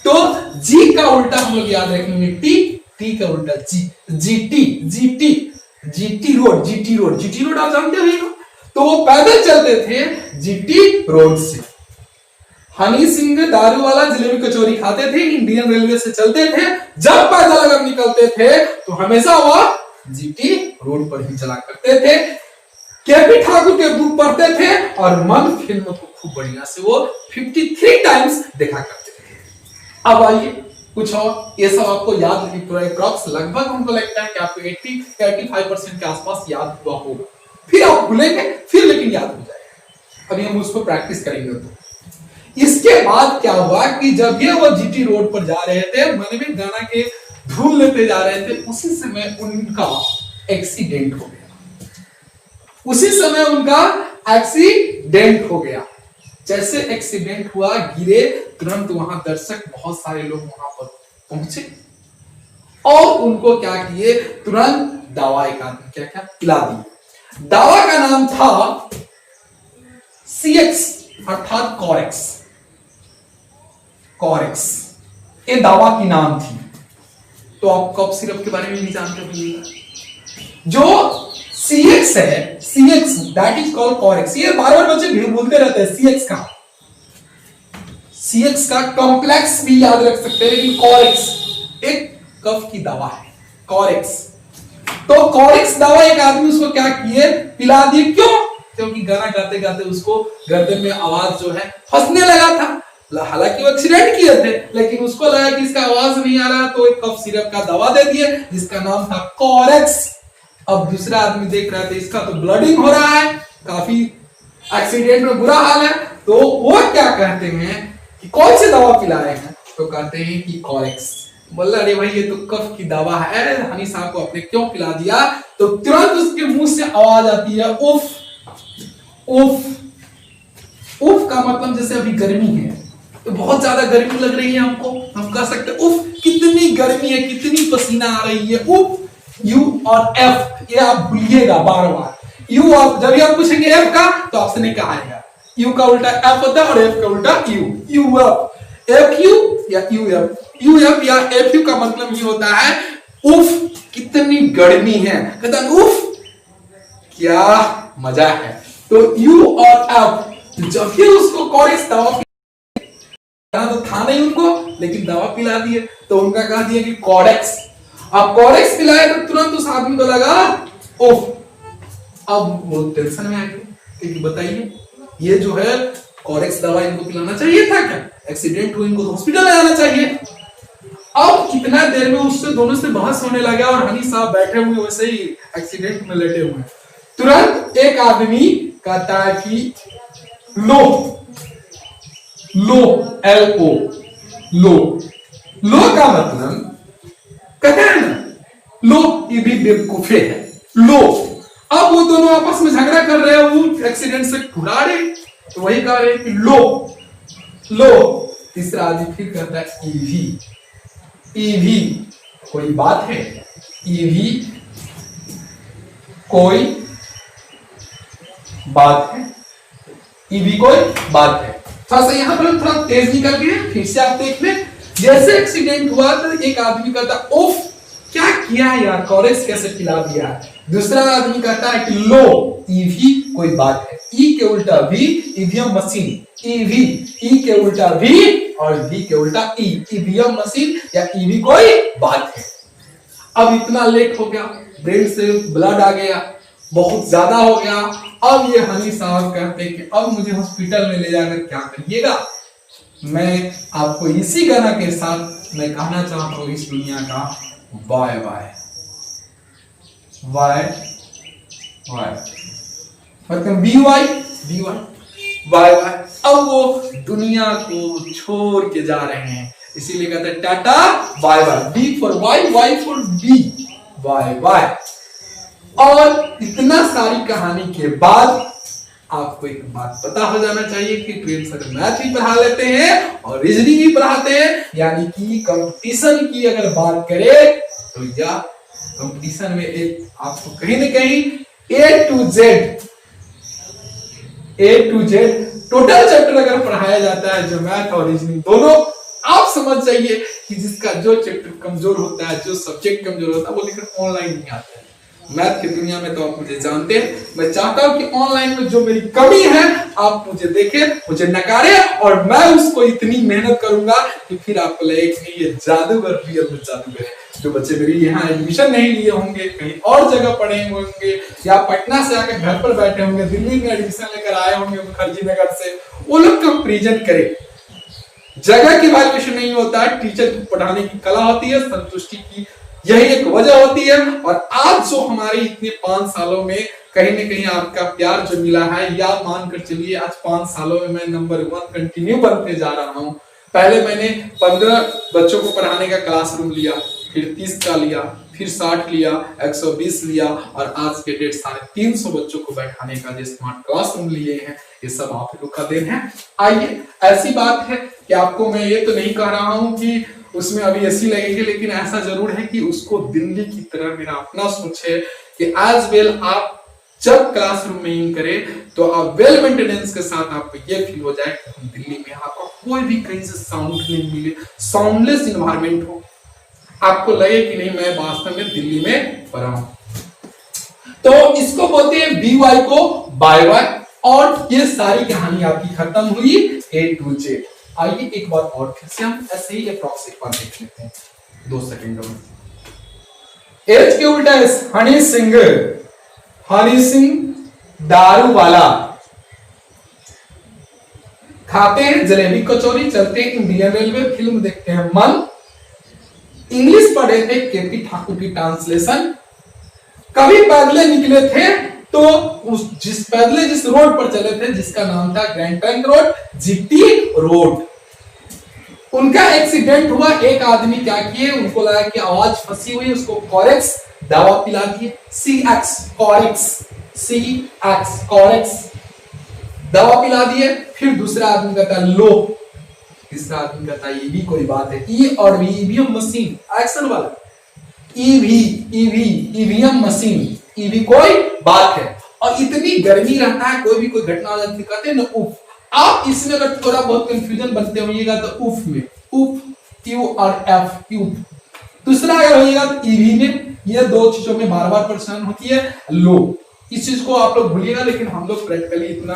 तो जी का उल्टा हम लोग याद रखेंगे टी, टी का उल्टा G, GT, GT, GT road, GT road, GT road आप जानते हो। तो वो पैदल चलते थे जीटी रोड से। हनी सिंह दारू वाला जलेबी कचौरी खाते थे, इंडियन रेलवे से चलते थे, जब पैदल अगर निकलते थे तो हमेशा वह जीटी रोड पर ही चला करते थे। केपी ठाकुर के बुक पढ़ते थे और मन फिल्म को खूब बढ़िया से वो 53 टाइम्स देखा करते थे। अब आइए कुछ और, ये सब आपको याद अप्रॉक्स लगभग हमको लगता है कि आपको 80-85% के आसपास याद हुआ होगा, फिर आप भूलेंगे, फिर लेकिन याद हो जाएगा। अभी हम उसको प्रैक्टिस करेंगे। तो इसके बाद क्या हुआ कि जब ये वो जीटी रोड पर जा रहे थे, मन में गाना के धुन लेते जा रहे थे, उसी समय उनका एक्सीडेंट हो गया। उसी समय उनका एक्सीडेंट हो गया। जैसे एक्सीडेंट हुआ, गिरे, तुरंत वहां दर्शक बहुत सारे लोग वहां पर पहुंचे और उनको क्या किए, तुरंत दवा एक आदमी क्या क्या पिला दी। दवा का नाम था सीएक्स अर्थात कॉरेक्स। कॉरेक्स ये दवा की नाम थी। तो आप कफ सिरप के बारे में नहीं जानते होंगे। जो सीएक्स है, CX that is called Corex. ये बार बार बच्चे भी बोलते रहते हैं सीएक्स का, सीएक्स का कॉम्प्लेक्स भी याद रख सकते हैं, लेकिन कॉरेक्स एक कफ की दवा है, कॉरेक्स। तो कॉरेक्स दवा एक आदमी उसको क्या किए, पिला दिए। क्यों? क्योंकि गाना गाते गाते उसको गर्दन में आवाज जो है फंसने लगा था। हालांकि वो एक्सीडेंट किए थे, लेकिन उसको लगा कि इसका आवाज नहीं आ रहा, तो एक कफ सिरप का दवा दे दिए जिसका नाम था कॉरेक्स। अब दूसरा आदमी देख रहा था इसका तो ब्लडिंग हो रहा है, काफी एक्सीडेंट में बुरा हाल है, तो वो क्या कहते हैं कि कौन सी दवा पिलाए हैं, तो कहते हैं कि कॉरेक्स। बोला अरे भाई ये तो कफ की दवा है, हनी साहब को आपने क्यों पिला दिया? तो तुरंत उसके मुंह से आवाज आती है उफ। उफ, उफ का मतलब जैसे अभी गर्मी है तो बहुत ज्यादा गर्मी लग रही है हमको, हम कह सकते हैं उफ कितनी गर्मी है, कितनी पसीना आ रही है। उफ, यू और एफ ये आप भूलिएगा बार बार। यू आप जब भी आप पूछेंगे एफ का तो आपसे नहीं कहा जाएगा, यू का उल्टा एफ होता है और एफ का उल्टा you. U F, F you या यू एफ। यू एफ या एफ यू का मतलब ये होता है उफ कितनी गर्मी है, कहता है उफ क्या मजा है। तो यू और एफ जब भी उसको कॉरेक्स दवा तो था नहीं उनको, लेकिन दवा पिला दिए तो उनका कहा दिया कि कॉरेक्स। अब कॉरेक्स पिलाए तो तुरंत उस आदमी को लगा ओफ। अब वो टेंशन में आ गए कि बताइए ये जो है कॉरेक्स दवा इनको पिलाना चाहिए था क्या? एक्सीडेंट हुआ, इनको हॉस्पिटल में आना चाहिए। अब कितना देर में उससे दोनों से बहस होने लगा और हनी साहब बैठे हुए वैसे ही एक्सीडेंट में लेटे हुए। तुरंत एक आदमी कहता है कि लो, लो, एल ओ, लो। लो का मतलब कहते हैं ना लो, ये भी बेवकूफे है, लो। अब वो दोनों आपस में झगड़ा कर रहे हैं, वो एक्सीडेंट से खुला रहे, तो वही कह रहे हैं कि लो, लो। तीसरा आदमी फिर कहता है ईवी, ईवी कोई बात है, ईवी कोई बात है, ईवी कोई बात है। थोड़ा सा यहाँ पर थोड़ा तेज निकल गया, फिर से आप देख लें। जैसे एक्सीडेंट हुआ तो एक आदमी कहता उफ क्या किया यार, कॉरेक्स कैसे पिला दिया। दूसरा आदमी कहता है कि लो, ईवी कोई बात है, ई के उल्टा वी, ईवीएम मशीन, ईवी, ई के उल्टा वी और वी के उल्टा ई, ईवीएम मशीन या ईवी कोई बात है। अब इतना लेट हो गया, ब्रेन से ब्लड आ गया, बहुत ज्यादा हो गया। अब ये हनी साहब कहते हैं कि अब मुझे हॉस्पिटल में ले जाकर क्या करिएगा। मैं आपको इसी गाना के साथ मैं कहना चाहता हूं इस दुनिया का बाय बाय, बाय बाय, मतलब बी वाई, बाय बाय। अब वो दुनिया को छोड़ के जा रहे हैं, इसीलिए कहते हैं tata bye bye. B for Y, Y for B, bye bye. और इतना सारी कहानी के बाद आपको एक बात पता हो जाना चाहिए कि प्रेम सर मैथ भी पढ़ा लेते हैं और रीजनिंग भी पढ़ाते हैं, यानी कि कंपटीशन की अगर बात करें तो यह कंपटीशन में एक आपको कहीं ना कहीं ए टू जेड टोटल चैप्टर अगर पढ़ाया जाता है, जो मैथ और रीजनिंग दोनों, आप समझ जाइए कि जिसका जो चैप्टर कमजोर होता है, जो सब्जेक्ट कमजोर होता है, वो लेकर ऑनलाइन नहीं आता है। मैथ की दुनिया में तो आप मुझे जानते हैं, मैं चाहता हूं कि ऑनलाइन में जो मेरी कमी है आप मुझे देखें, मुझे नकारें, और मैं उसको इतनी मेहनत करूंगा कि फिर आपको लगे कि ये जादूगर रियल में जादूगर है। जो बच्चे मेरी यहाँ एडमिशन नहीं लिए होंगे, कहीं और जगह पढ़े होंगे, या पटना से आकर घर पर बैठे होंगे, दिल्ली में एडमिशन लेकर आए होंगे मुखर्जी नगर से, वो लोग कंपेरिजन करें। जगह की वैल्यूएशन नहीं होता है, टीचर की पढ़ाने की कला होती है, संतुष्टि की यही एक वजह होती है। और आज जो हमारे इतने 5 सालों में कहीं ना कहीं आपका प्यार जो मिला है, या मानकर चलिए आज 5 सालों में मैं नंबर 1 कंटिन्यू बनते जा रहा हूं। पहले मैंने 15 बच्चों को पढ़ाने का क्लासरूम लिया, फिर 30 का लिया, फिर 60 लिया, 120 लिया, और आज के डेट 350 बच्चों को बैठाने का जो स्मार्ट क्लासरूम लिए हैं, ये सब आप लोग का देन है। आइए, ऐसी बात है कि आपको मैं ये तो नहीं कह रहा हूं कि उसमें अभी एसी लगेगी, लेकिन ऐसा जरूर है कि उसको दिल्ली की तरह मेरा अपना सोच है कि एज वेल आप जब क्लासरूम में इन करें तो आप वेल मेंटेनेंस के साथ आपको ये फील हो जाए कि हम दिल्ली में, आपको कोई भी कहीं से साउंड नहीं मिले, साउंडलेस इन्वायरमेंट हो, आपको लगे कि नहीं मैं वास्तव में दिल्ली में पढ़ा हूं। तो इसको बोलते हैं बी वाई को बाय वाई, और ये सारी कहानी आपकी खत्म हुई ए टू जेड। आइए एक बार और फिर से हम ऐसे ही अप्रॉक्स एक बार देख लेते हैं 2 सेकंडों में। एच के उल्टा है हनी सिंह, हनी सिंह दारू वाला, खाते हैं जलेबी कचौरी, चलते हैं इंडियन रेलवे, फिल्म देखते हैं मन, इंग्लिश पढ़े थे केपी ठाकुर की ट्रांसलेशन, कभी पैदले निकले थे तो जिस रोड पर चले थे जिसका नाम था grand trunk road, GT road, उनका एक्सीडेंट हुआ। एक आदमी क्या किए, उनको लगा कि आवाज फंसी हुई, उसको कॉरेक्स दवा पिला दिए, सीएक्स कॉरेक्स दवा पिला दिए। फिर दूसरा आदमी कहता है लो, तीसरा आदमी कहता है ये भी कोई बात है, ई और वी ईवीएम मशीन एक्शन वाला, ईवीएम मशीन, ईवी कोई बात है। और इतनी गर्मी रहता है, कोई घटना हो जाती है, कहते हैं ना उफ। आप इसमें अगर थोड़ा बहुत कंफ्यूजन बनते होइएगा तो उफ में उफ यू और एफ यूफ, दूसरा अगर होइएगा तो ईवी में, ये दो चीजों में बार बार परेशान होती है लो। इस चीज को आप लोग भूलिएगा, लेकिन हम लोग प्रैक्टिकली इतना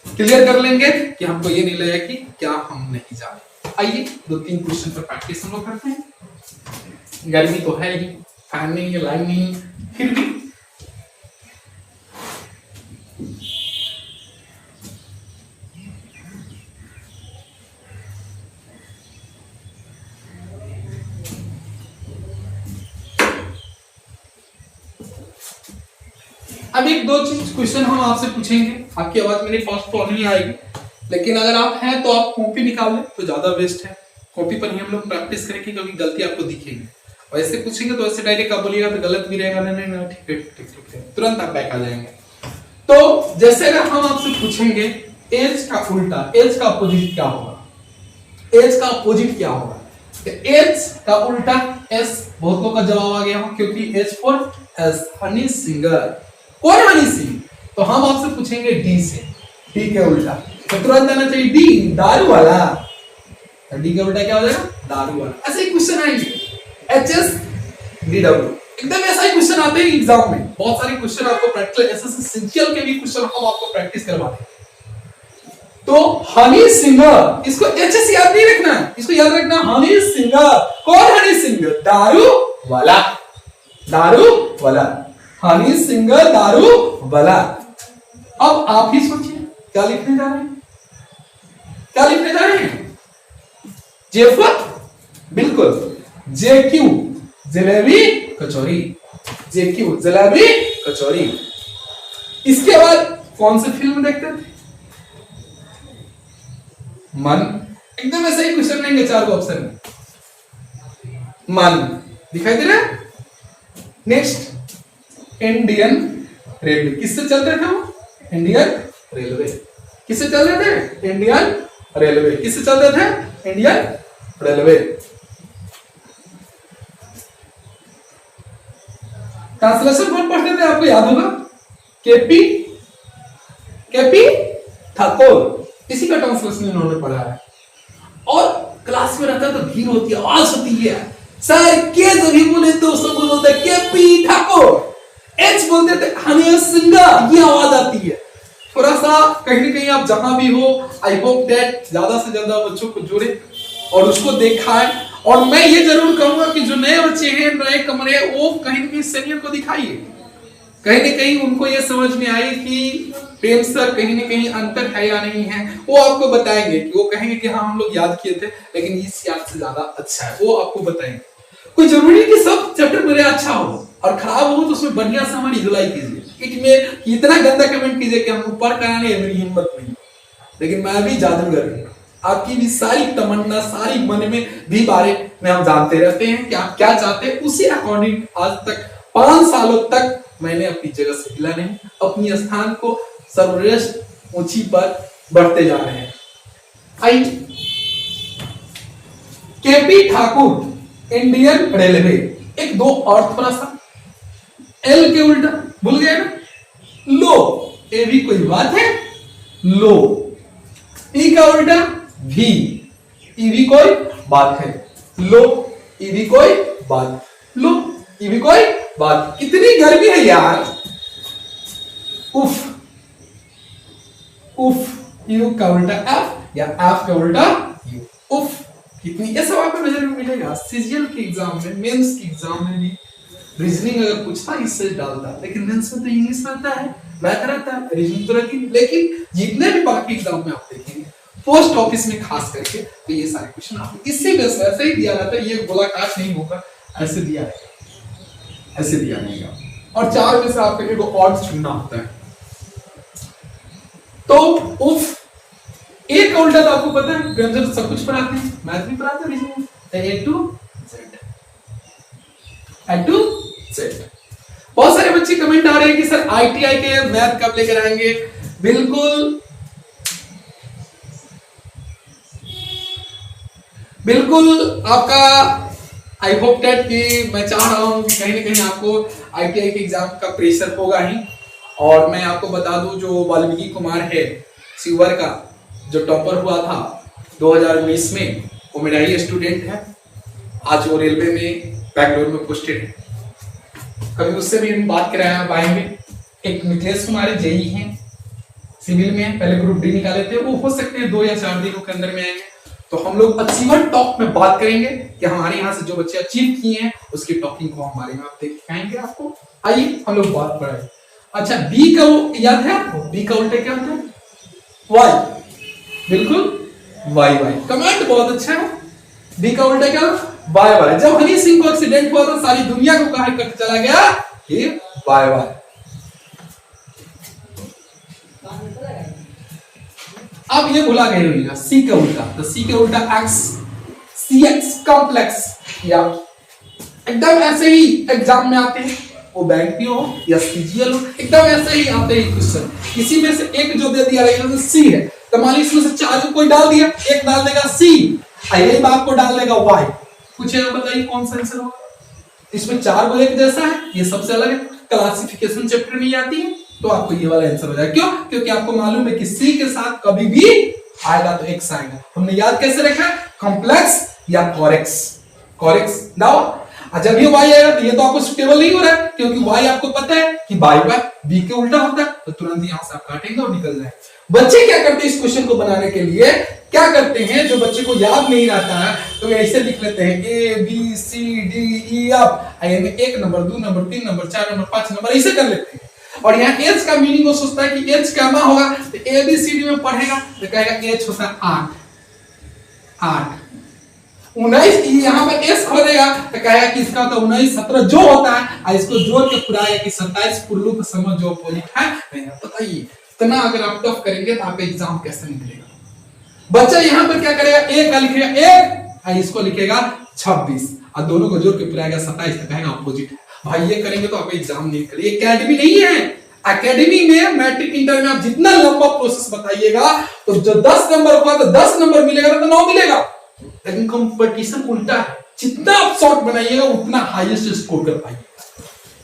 क्लियर कर लेंगे कि हमको ये नहीं लगेगा कि क्या हम नहीं जाने। आइए 2-3 क्वेश्चन पर प्रैक्टिस हम लोग करते हैं। गर्मी तो है ही, फैन नहीं है, लाइन नहीं, फिर भी अब 1-2 चीज क्वेश्चन हम आपसे पूछेंगे। आपकी आवाज मेरी फास्ट तो नहीं आएगी, लेकिन अगर आप हैं तो आप कॉपी निकाल लें तो ज्यादा बेस्ट है। कॉपी पर ही हम लोग प्रैक्टिस करेंगे, क्योंकि गलती आपको दिखेगी। और ऐसे पूछेंगे तो ऐसे डायरेक्ट आप बोलिएगा तो गलत भी रहेगा, नहीं ठीक है, तुरंत आप बैक आ जाएंगे। तो जैसे अगर हम आपसे पूछेंगे एज का उल्टा, एज का अपोजिट क्या होगा, एज का अपोजिट क्या होगा, तो एज का उल्टा एस, बहुत लोगों का जवाब आ गया हो, क्योंकि H for S, Honey singer. कौन हनी सिंह? तो हम आपसे पूछेंगे डी से, डी के उल्टा, तो तुरंत आना चाहिए डी, दारू वाला। डी का उल्टा क्या हो जाएगा? दारू वाला। ऐसे ही क्वेश्चन आएंगे, एच एस डी डब्ल्यू, एकदम ऐसा ही क्वेश्चन आते हैं एग्जाम में। बहुत सारे क्वेश्चन आपको प्रैक्टिकल एसएससी सिंचियल के भी क्वेश्चन हम आपको प्रैक्टिस करवाते हैं। तो हनी सिंगर, इसको एचएस याद नहीं रखना है, इसको याद रखना हनी सिंगर। कौन हनी सिंगर? दारू वाला, दारू वाला, हनी सिंगर दारू वाला। अब आप ही सोचिए क्या लिखने जा रहे हैं, क्या लिखने जा रहे हैं? जेफर, बिल्कुल, जेक्यू जलेबी कचौरी, जेक्यू जलेबी कचौरी। इसके बाद कौन सी फिल्म देखते थे? मन। एकदम ऐसा ही क्वेश्चन लेंगे 4 ऑप्शन में, मन दिखाई दे रहा है। नेक्स्ट इंडियन रेलवे, किससे चल रहे थे वो? Indian railway. किससे चल रहे थे? Indian railway. किससे चल रहे थे? Indian railway. ट्रांसलेशन कौन पढ़ते थे आपको याद होगा? केपी ठाकुर, इसी का ट्रांसलेशन इन्होंने पढ़ा है। और क्लास में रहता है तो भीड़ होती है, आवाज होती है, सर के जब बोले तो सबको बोलते हैं केपी ठाकुर, एच बोलते थे हनीश सिंगा, ये आवाज आती है। थोड़ा सा कहीं ना कहीं आप जहां भी हो, आई होप दैट ज्यादा से ज्यादा बच्चों को जोड़े और उसको दिखाएं। और मैं ये जरूर कहूंगा कि जो नए बच्चे हैं, नए कमरे, वो कहीं ना कहीं सीनियर को दिखाइए, कहीं ना कहीं उनको ये समझ में आए कि प्रेम सर कहीं ना कहीं अंतर है या नहीं है। वो आपको बताएंगे कि वो कहेंगे कि हाँ हम लोग याद किए थे लेकिन इस याद से ज्यादा अच्छा है, वो आपको बताएंगे। कोई जरूरी कि सब चैप्टर मेरे अच्छा हो और खराब हो तो उसमें बढ़िया से हमारी धुलाई कीजिए। में इतना गंदा कमेंट कीजिए कि हमको ऊपर कराने मेरी हिम्मत नहीं, लेकिन मैं भी जादूगर हूं। आपकी भी सारी तमन्ना, सारी मन में भी बारे में हम जानते रहते हैं कि आप क्या चाहते हैं, उसी अकॉर्डिंग आज तक 5 सालों तक मैंने अपनी जगह से हिला नहीं, अपनी स्थान को सर्वश्रेष्ठ ऊंची पर बढ़ते जा रहे हैं। आई केपी ठाकुर इंडियन रेलवे। एक दो और थोड़ा सा, एल के उल्टा भूल गए ना, लो, ये भी कोई बात है, लो। ई का उल्टा भी, ई भी कोई बात है, लो, ई भी कोई बात, लो, ई भी कोई बात। कितनी गर्मी है यार, उफ, उफ, यू का उल्टा एफ या एफ का उल्टा यू, उफ। कितनी, ये सब आपको नजर में मिलेगा सीजीएल के एग्जाम में, मेंस के एग्जाम में भी। रीजनिंग अगर पूछता इससे डालता, लेकिन मेंस में तो इंग्लिश रहता है, मैथ रहता है, रीजनिंग तो रहती है। लेकिन जितने भी बाकी एग्जाम में आप देखेंगे पोस्ट ऑफिस में खास करके, तो ये सारे क्वेश्चन आपको इसी बेस पर ऐसे ही दिया जाता है। ये गोलाकार नहीं होगा, ऐसे दिया रहेगा, ऐसे दिया रहेगा। और 4 में से आपको एक ऑड चुनना होता है। तो उफ, एक का उल्टा तो आपको पता है, व्यंजन सब कुछ पढ़ाते हैं, मैथ भी पढ़ाते हैं, reasoning, A to Z, A to Z. बहुत सारे बच्चे कमेंट आ रहे हैं कि सर आईटीआई के मैथ कब लेकर आएंगे। बिल्कुल बिल्कुल, आपका आई होप दैट कि मैं चाह रहा हूं कि कहीं ना कहीं आपको आईटीआई के एग्जाम का प्रेशर होगा ही। और मैं आपको बता दूं, जो वाल्मीकि कुमार है सीवर का, जो टॉपर हुआ था 2019 में, वो मेरा ही स्टूडेंट है। आज वो रेलवे में बैंगलोर में पोस्टेड है। कभी उससे भी हम बात कराया पाएंगे। एक मिथिलेश कुमार जेई हैं, सिविल में, पहले ग्रुप डी निकाले थे, वो हो सकते हैं 2 या 4 दिनों के अंदर में आएंगे। तो हम लोग अचीवर टॉक में बात करेंगे कि हमारे यहाँ से जो बच्चे अचीव किए हैं उसकी टॉकिंग को हमारे में आप दिखाएंगे आपको। आइए हम लोग बात बढ़ाएं। अच्छा, बी का वो याद है आपको? बी का उल्टा क्या होता है? वाई, बिल्कुल वाई वाई। कमेंट बहुत अच्छा है। बी का उल्टा क्या? Y Y. जब हनी सिंह को एक्सीडेंट हुआ तो सारी दुनिया को कहा कर चला गया कि वाई वाई। अब ये भुला गए होगा सी का उल्टा, तो सी का उल्टा एक्स, सी एक्स कॉम्प्लेक्स, या एकदम ऐसे ही एग्जाम में आते हैं, वो बैंक पी हो या सीजीएल हो, एकदम ऐसे ही आते हैं क्वेश्चन। किसी में से एक जो दे दिया रहेगा सी है, तो मान लीजिए इसमें से 4 कोई डाल दिया, एक डाल देगा सी, यही बात को डाल देगा वाई। पूछेगा बताइए कौन सा आंसर होगा? इसमें 4 को एक जैसा है, ये सबसे अलग है, क्लासिफिकेशन चैप्टर में आती है, तो आपको ये वाला आंसर हो जाएगा। क्यों? क्योंकि आपको मालूम है कि सी के साथ कभी भी आएगा तो एक्स आएगा। हमने याद कैसे रखा है? कॉम्प्लेक्स या कॉरेक्स, कॉरेक्स दाओ। जब ये y आएगा तो ये तो आपको सुटेबल नहीं हो रहा है, क्योंकि y आपको पता है कि बाई बाय बी के उल्टा होता है, तो तुरंत यहां से आप काटेंगे और निकल जाएंगे। बच्चे क्या करते हैं इस क्वेश्चन को बनाने के लिए? क्या करते हैं, जो बच्चे को याद नहीं रहता है तो वे ऐसे लिख लेते हैं A B C D E F, में 1 number 2 number 3 number 4 number 5 number ऐसे कर लेते हैं। और यहाँ एच का मीनिंग वो सोचता है कि एच क्या होगा, तो ए बी सी डी में पढ़ेगा तो कहेगा एच होता है 8, 19, यहाँ पर एस खोलेगा तो कहेगा कि इसका होता है 19, 17 जो होता है, और इसको जोड़ के पुराएगा कि 27 पुरलू को समझ जो लिखा है नहीं बताइए। इतना अगर आप टफ करेंगे तो आपका एग्जाम कैसे निकलेगा? बच्चा यहाँ पर क्या करेगा? 1 का लिखेगा 1, इसको लिखेगा 26, और दोनों को जोड़ के फिर आएगा 27 तक आएगा अपोजिट। भाई ये करेंगे तो आप एग्जाम नहीं करेंगे। एकेडमी नहीं है, एकेडमी में मैट्रिक इंटर में आप जितना लंबा प्रोसेस बताइएगा तो जो 10 नंबर होगा तो 10 नंबर मिलेगा तो 9 मिलेगा। लेकिन कंपटीशन उल्टा है, जितना आप शॉर्ट बनाइएगा उतना हाईएस्ट स्कोर कर पाइएगा।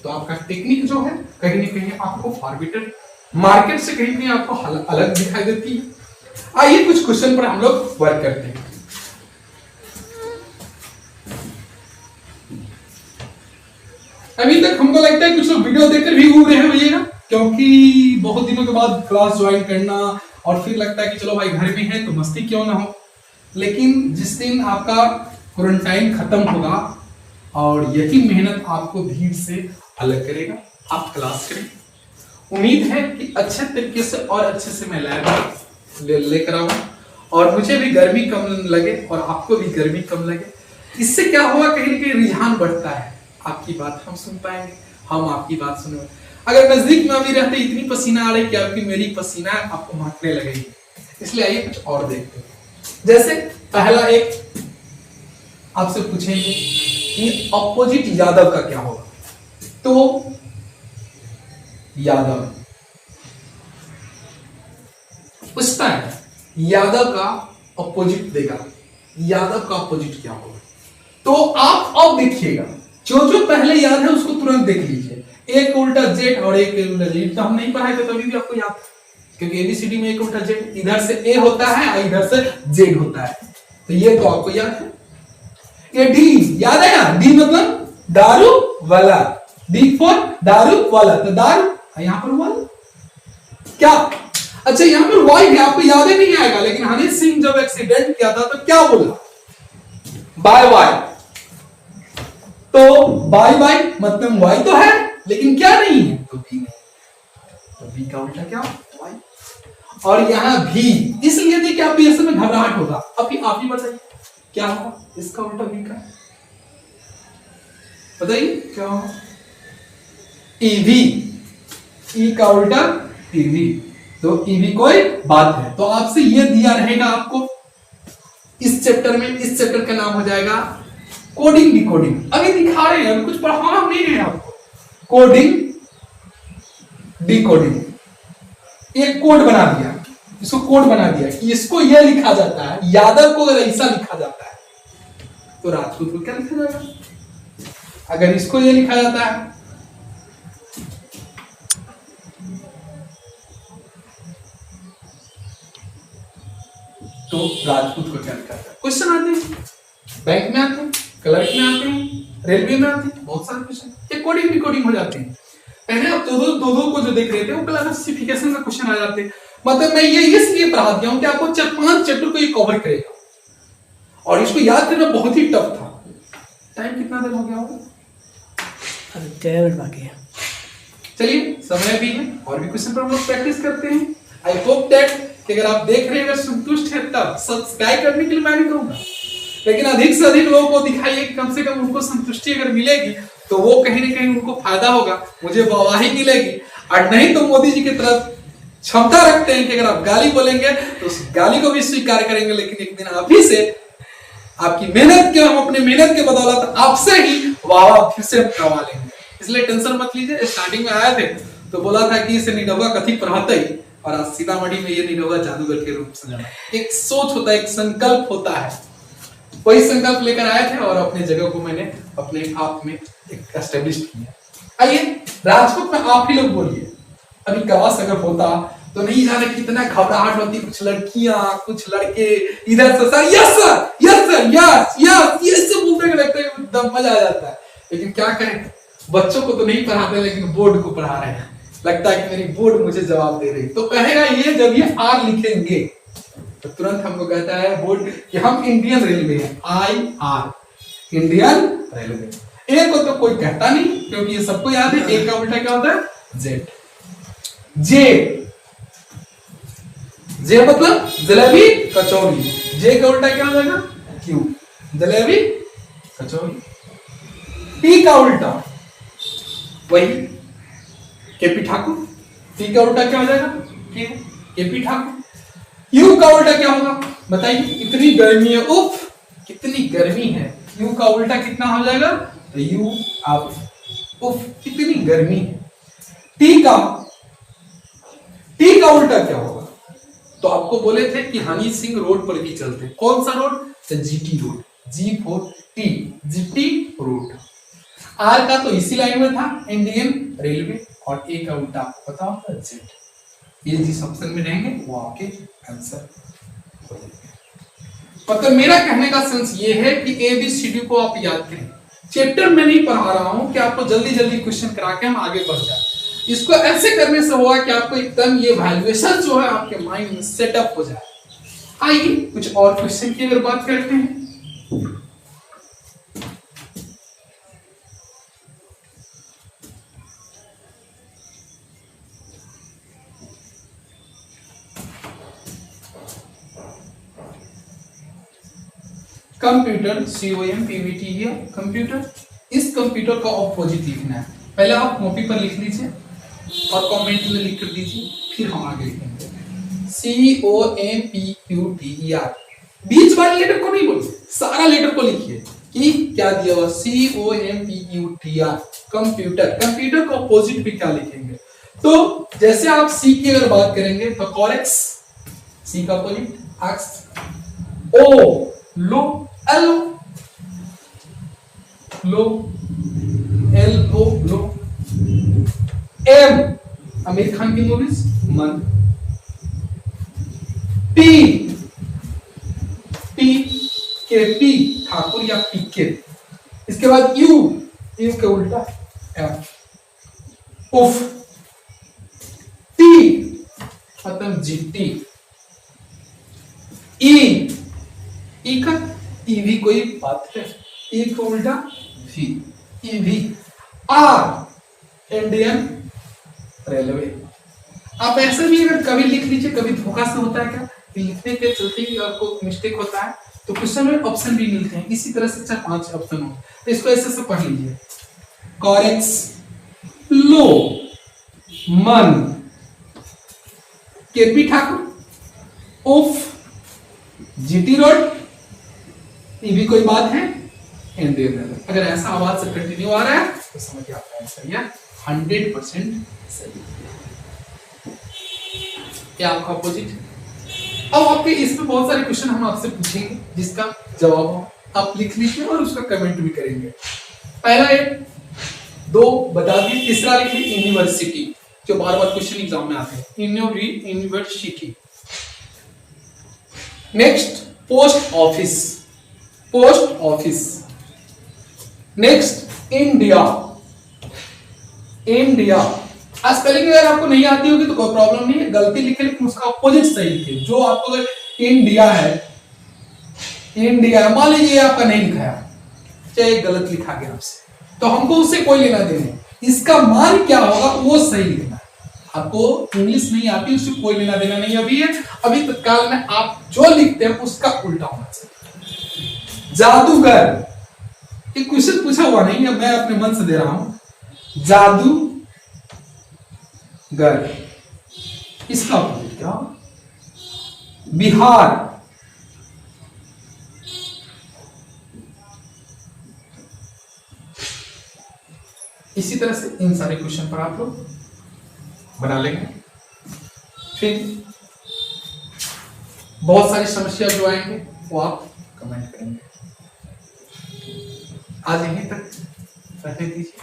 तो आपका टेक्निक जो है कहीं ना कहीं आपको फॉरबिटेड मार्केट से कहीं कहीं आपको अलग दिखाई देती है। आइए कुछ क्वेश्चन पर हम लोग वर्क करते हैं। अभी तक हमको लगता है कुछ लोग वीडियो देखकर भी घूम रहे हैं भैया, क्योंकि बहुत दिनों के बाद क्लास ज्वाइन करना और फिर लगता है कि चलो भाई घर में है तो मस्ती क्यों ना हो। लेकिन जिस दिन आपका क्वारंटाइन खत्म होगा और यही मेहनत आपको भीड़ से अलग करेगा, आप क्लास करें। उम्मीद है कि अच्छे तरीके से और अच्छे से मैं लैब लेकर आऊं और मुझे भी गर्मी कम लगे और आपको भी गर्मी कम लगे। इससे क्या होगा, कहीं ना कहीं रुझान बढ़ता है, आपकी बात हम सुन पाएंगे, हम आपकी बात सुनेंगे। अगर नजदीक में अभी रहते इतनी पसीना आ रही कि आपकी मेरी पसीना आपको महकने लगेगी। इसलिए आइए कुछ और देखते हैं। जैसे पहला एक आपसे पूछेंगे कि अपोजिट यादव का क्या होगा। तो यादव पूछता है यादव का अपोजिट देगा, यादव का अपोजिट क्या होगा। तो आप अब देखिएगा, जो जो पहले याद है उसको तुरंत देख लीजिए। एक उल्टा जेड और एक उल्टा जेड, तो हम नहीं पढ़ाए थे तभी भी आपको याद, क्योंकि एबीसीडी में एक उल्टा जेड, इधर से ए होता है और इधर से जेड होता है, तो ये तो आपको याद है। ये डी याद है ना, डी मतलब दारू वाला, डी फॉर दारू वाला, तो दारू यहाँ पर वाला क्या। अच्छा यहाँ पर वाई है, आपको याद ही नहीं आएगा, लेकिन हनी सिंह जब एक्सीडेंट किया था तो क्या बोला, बाय बाय। तो बाय बाय मतलब वाई तो है लेकिन क्या नहीं है, तो भी नहीं, तो भी का उल्टा क्या वाई। और यहाँ भी इसलिए थी कि आप ऐसे में घबराहट होगा। अभी आप ही बताइए क्या होगा इसका उल्टा भी का, बताइए क्या होगा। ईवी, ई का उल्टा टीवी, तो ईवी कोई बात है। तो आपसे ये दिया रहेगा आपको इस चैप्टर में, इस चैप्टर का नाम हो जाएगा कोडिंग डिकोडिंग। अभी दिखा रहे हैं, अभी कुछ पढ़ाना नहीं है आपको। कोडिंग डिकोडिंग, एक कोड बना दिया, इसको कोड बना दिया कि इसको यह लिखा जाता है, यादव को अगर ऐसा लिखा जाता है तो राजपूत को क्या लिखा जाएगा। अगर इसको यह लिखा जाता है तो राजपूत को क्या लिखा जाता है। क्वेश्चन आते हैं, बैंक में आते हैं, क्लर्क में आते हैं, रेलवे में आते हैं, बहुत सारे क्वेश्चन ये कोडिंग डिकोडिंग हो जाते हैं। पहले आप दो को जो देख रहे थे वो क्लासिफिकेशन का क्वेश्चन आ जाते हैं। मतलब मैं ये इसलिए पढ़ा दिया हूं कि आपको 4-5 चैप्टर को ये कवर करेगा और इसको याद करना बहुत ही टफ था। टाइम कितना देर हो गया होगा, अभी 3 मिनट बाकी है। चलिए समय भी है और भी क्वेश्चन पर हम लोग प्रैक्टिस करते हैं। आई होप दैट कि अगर आप देख रहे हैं, अगर संतुष्ट है तब सब्सक्राइब करने के लिए मैं नहीं कहूंगा, लेकिन अधिक से अधिक लोगों को दिखाइए कि कम से कम उनको संतुष्टि अगर मिलेगी तो वो कहीं ना कहीं उनको फायदा होगा, मुझे वाहवाही मिलेगी। और नहीं तो मोदी जी की तरफ क्षमता रखते हैं कि अगर आप गाली बोलेंगे तो उस गाली को भी स्वीकार करेंगे, लेकिन एक दिन आप ही से आपकी मेहनत के, हम अपने मेहनत के बदौलत आपसे ही वाह फिर से करवा लेंगे। इसलिए टेंशन मत लीजिए। स्टार्टिंग में आए थे तो बोला था कि इसे निडोगा कथी पढ़ाते ही, और आज सीतामढ़ी में ये निडोगा जादूगर के रूप से जाना। एक सोच होता है, एक संकल्प होता है, वही संकल्प लेकर आए थे और अपने जगह को मैंने अपने आप में एक एस्टेब्लिश किया। आइए राजपूत में आप ही लोग बोलिए, अभी क्लास अगर होता तो नहीं जाने कितना घबराहट होती, कुछ लड़कियां कुछ लड़के इधर से sir yes sir yes sir yes yes ये सब बोलते लगता है एकदम मजा आ जाता है। लेकिन क्या करें, बच्चों को तो नहीं पढ़ाते लेकिन बोर्ड को पढ़ा रहे हैं, लगता है कि मेरी बोर्ड मुझे जवाब दे रही। तो कहेगा ये जब ये आर लिखेंगे तो तुरंत हमको कहता है बोर्ड कि हम इंडियन रेलवे हैं, IR इंडियन रेलवे। ए को तो कोई कहता नहीं क्योंकि ये सबको याद है, ए का उल्टा क्या होता है जेड। जे, जे मतलब जलेबी कचौरी, जे का उल्टा क्या हो जाएगा क्यू, जलेबी कचौरी। टी का उल्टा वही केपी ठाकुर, टी का उल्टा क्या हो जाएगा केपी ठाकुर। यू का उल्टा क्या होगा बताइए, इतनी गर्मी है, उफ कितनी गर्मी है, यू का उल्टा कितना हो जाएगा, तो यू आप, उफ कितनी गर्मी है। टी का उल्टा क्या होगा, तो आपको बोले थे कि हनी सिंह रोड पर भी चलते, कौन सा रोड, तो GT road, G for T, GT road. R का तो इसी लाइन में था, इंडियन रेलवे, और ए का उल्टा आपको पता होगा जेड। ये जिस ऑप्शन में रहेंगे वो आपके आंसर हो जाएंगे। मतलब मेरा कहने का सेंस ये है कि ABCD को आप याद करें। चैप्टर में नहीं पढ़ा रहा हूं कि आपको जल्दी जल्दी क्वेश्चन करा के हम आगे बढ़ जाए। इसको ऐसे करने से होगा कि आपको एकदम ये वैल्यूएशन जो है आपके माइंड में सेटअप हो जाए। आइए कुछ और क्वेश्चन की अगर बात करते हैं। कंप्यूटर, COMPUT है कंप्यूटर। इस कंप्यूटर का ऑपोजिट लिखना है। पहले आप कॉपी पर लिख लीजिए और कमेंट में लिख कर दीजिए, फिर हम आगे लिखेंगे। COMPUTER, बीच वाले लेटर को नहीं बोलिए, सारा लेटर को लिखिए कि क्या दिया हुआ, COMPUTER कंप्यूटर। कंप्यूटर का ऑपोजिट भी क्या लिखेंगे, तो जैसे आप सी की अगर बात करेंगे तो कॉरेक्स, सी का ऑपोजिट एक्स, ओ लो, एल लो, एल ओ लो, एम आमिर खान की मूवीज मन, पी पी के पी ठाकुर या पी के, इसके बाद यू, यू के उल्टा एफ, उफ, टी मतलब जीटी, ई, ई का ईवी कोई बात है, ई का उल्टा V, EV, R Indian railway. आप ऐसे भी अगर कभी लिख लीजिए, कभी धोखा से होता है क्या कि लिखने के चलते ही आपको मिस्टेक होता है, तो क्वेश्चन में ऑप्शन भी मिलते हैं, इसी तरह से 4-5 ऑप्शन हो, तो इसको ऐसे से पढ़ लीजिए। कॉरेक्स, लो, मन, केपी ठाकुर, उफ, जीटी रोड, ये भी कोई बात है, इंडियन रेलवे। अगर ऐसा आवाज से कंटिन्यू आ रहा है तो समझिए आपका आंसर यह 100% सही है। क्या आपका अपोजिट। अब आपके इसमें बहुत सारे क्वेश्चन हम आपसे पूछेंगे जिसका जवाब आप लिख लीजिए और उसका कमेंट भी करेंगे। पहला एक दो बता दिए, तीसरा लिखिए यूनिवर्सिटी, जो बार बार क्वेश्चन एग्जाम में आते हैं, university. Next post office, post office. Next India, India. Spelling अगर आपको नहीं आती होगी तो कोई प्रॉब्लम नहीं है, गलती लिखे लेकिन उसका अपोजिट सही लिखे। जो आपको अगर इंडिया है, इंडिया मान लीजिए आपका नहीं लिखा है, चाहे गलत लिखा गया आपसे, तो हमको उससे कोई लेना देना, इसका मान क्या होगा वो सही लिखना है। आपको इंग्लिश नहीं आती उससे कोई लेना देना नहीं अभी है, अभी तत्काल में आप जो लिखते हैं उसका उल्टा होना चाहिए। जादूगर, एक क्वेश्चन पूछा हुआ नहीं है, मैं अपने मन से दे रहा हूं, जादूगर, इसका अपोजिट क्या, बिहार, इसी तरह से इन सारे क्वेश्चन पर आप लोग बना लेंगे। फिर बहुत सारी समस्या जो आएंगे वो आप कमेंट करेंगे। आज यहीं तक रहने दीजिए।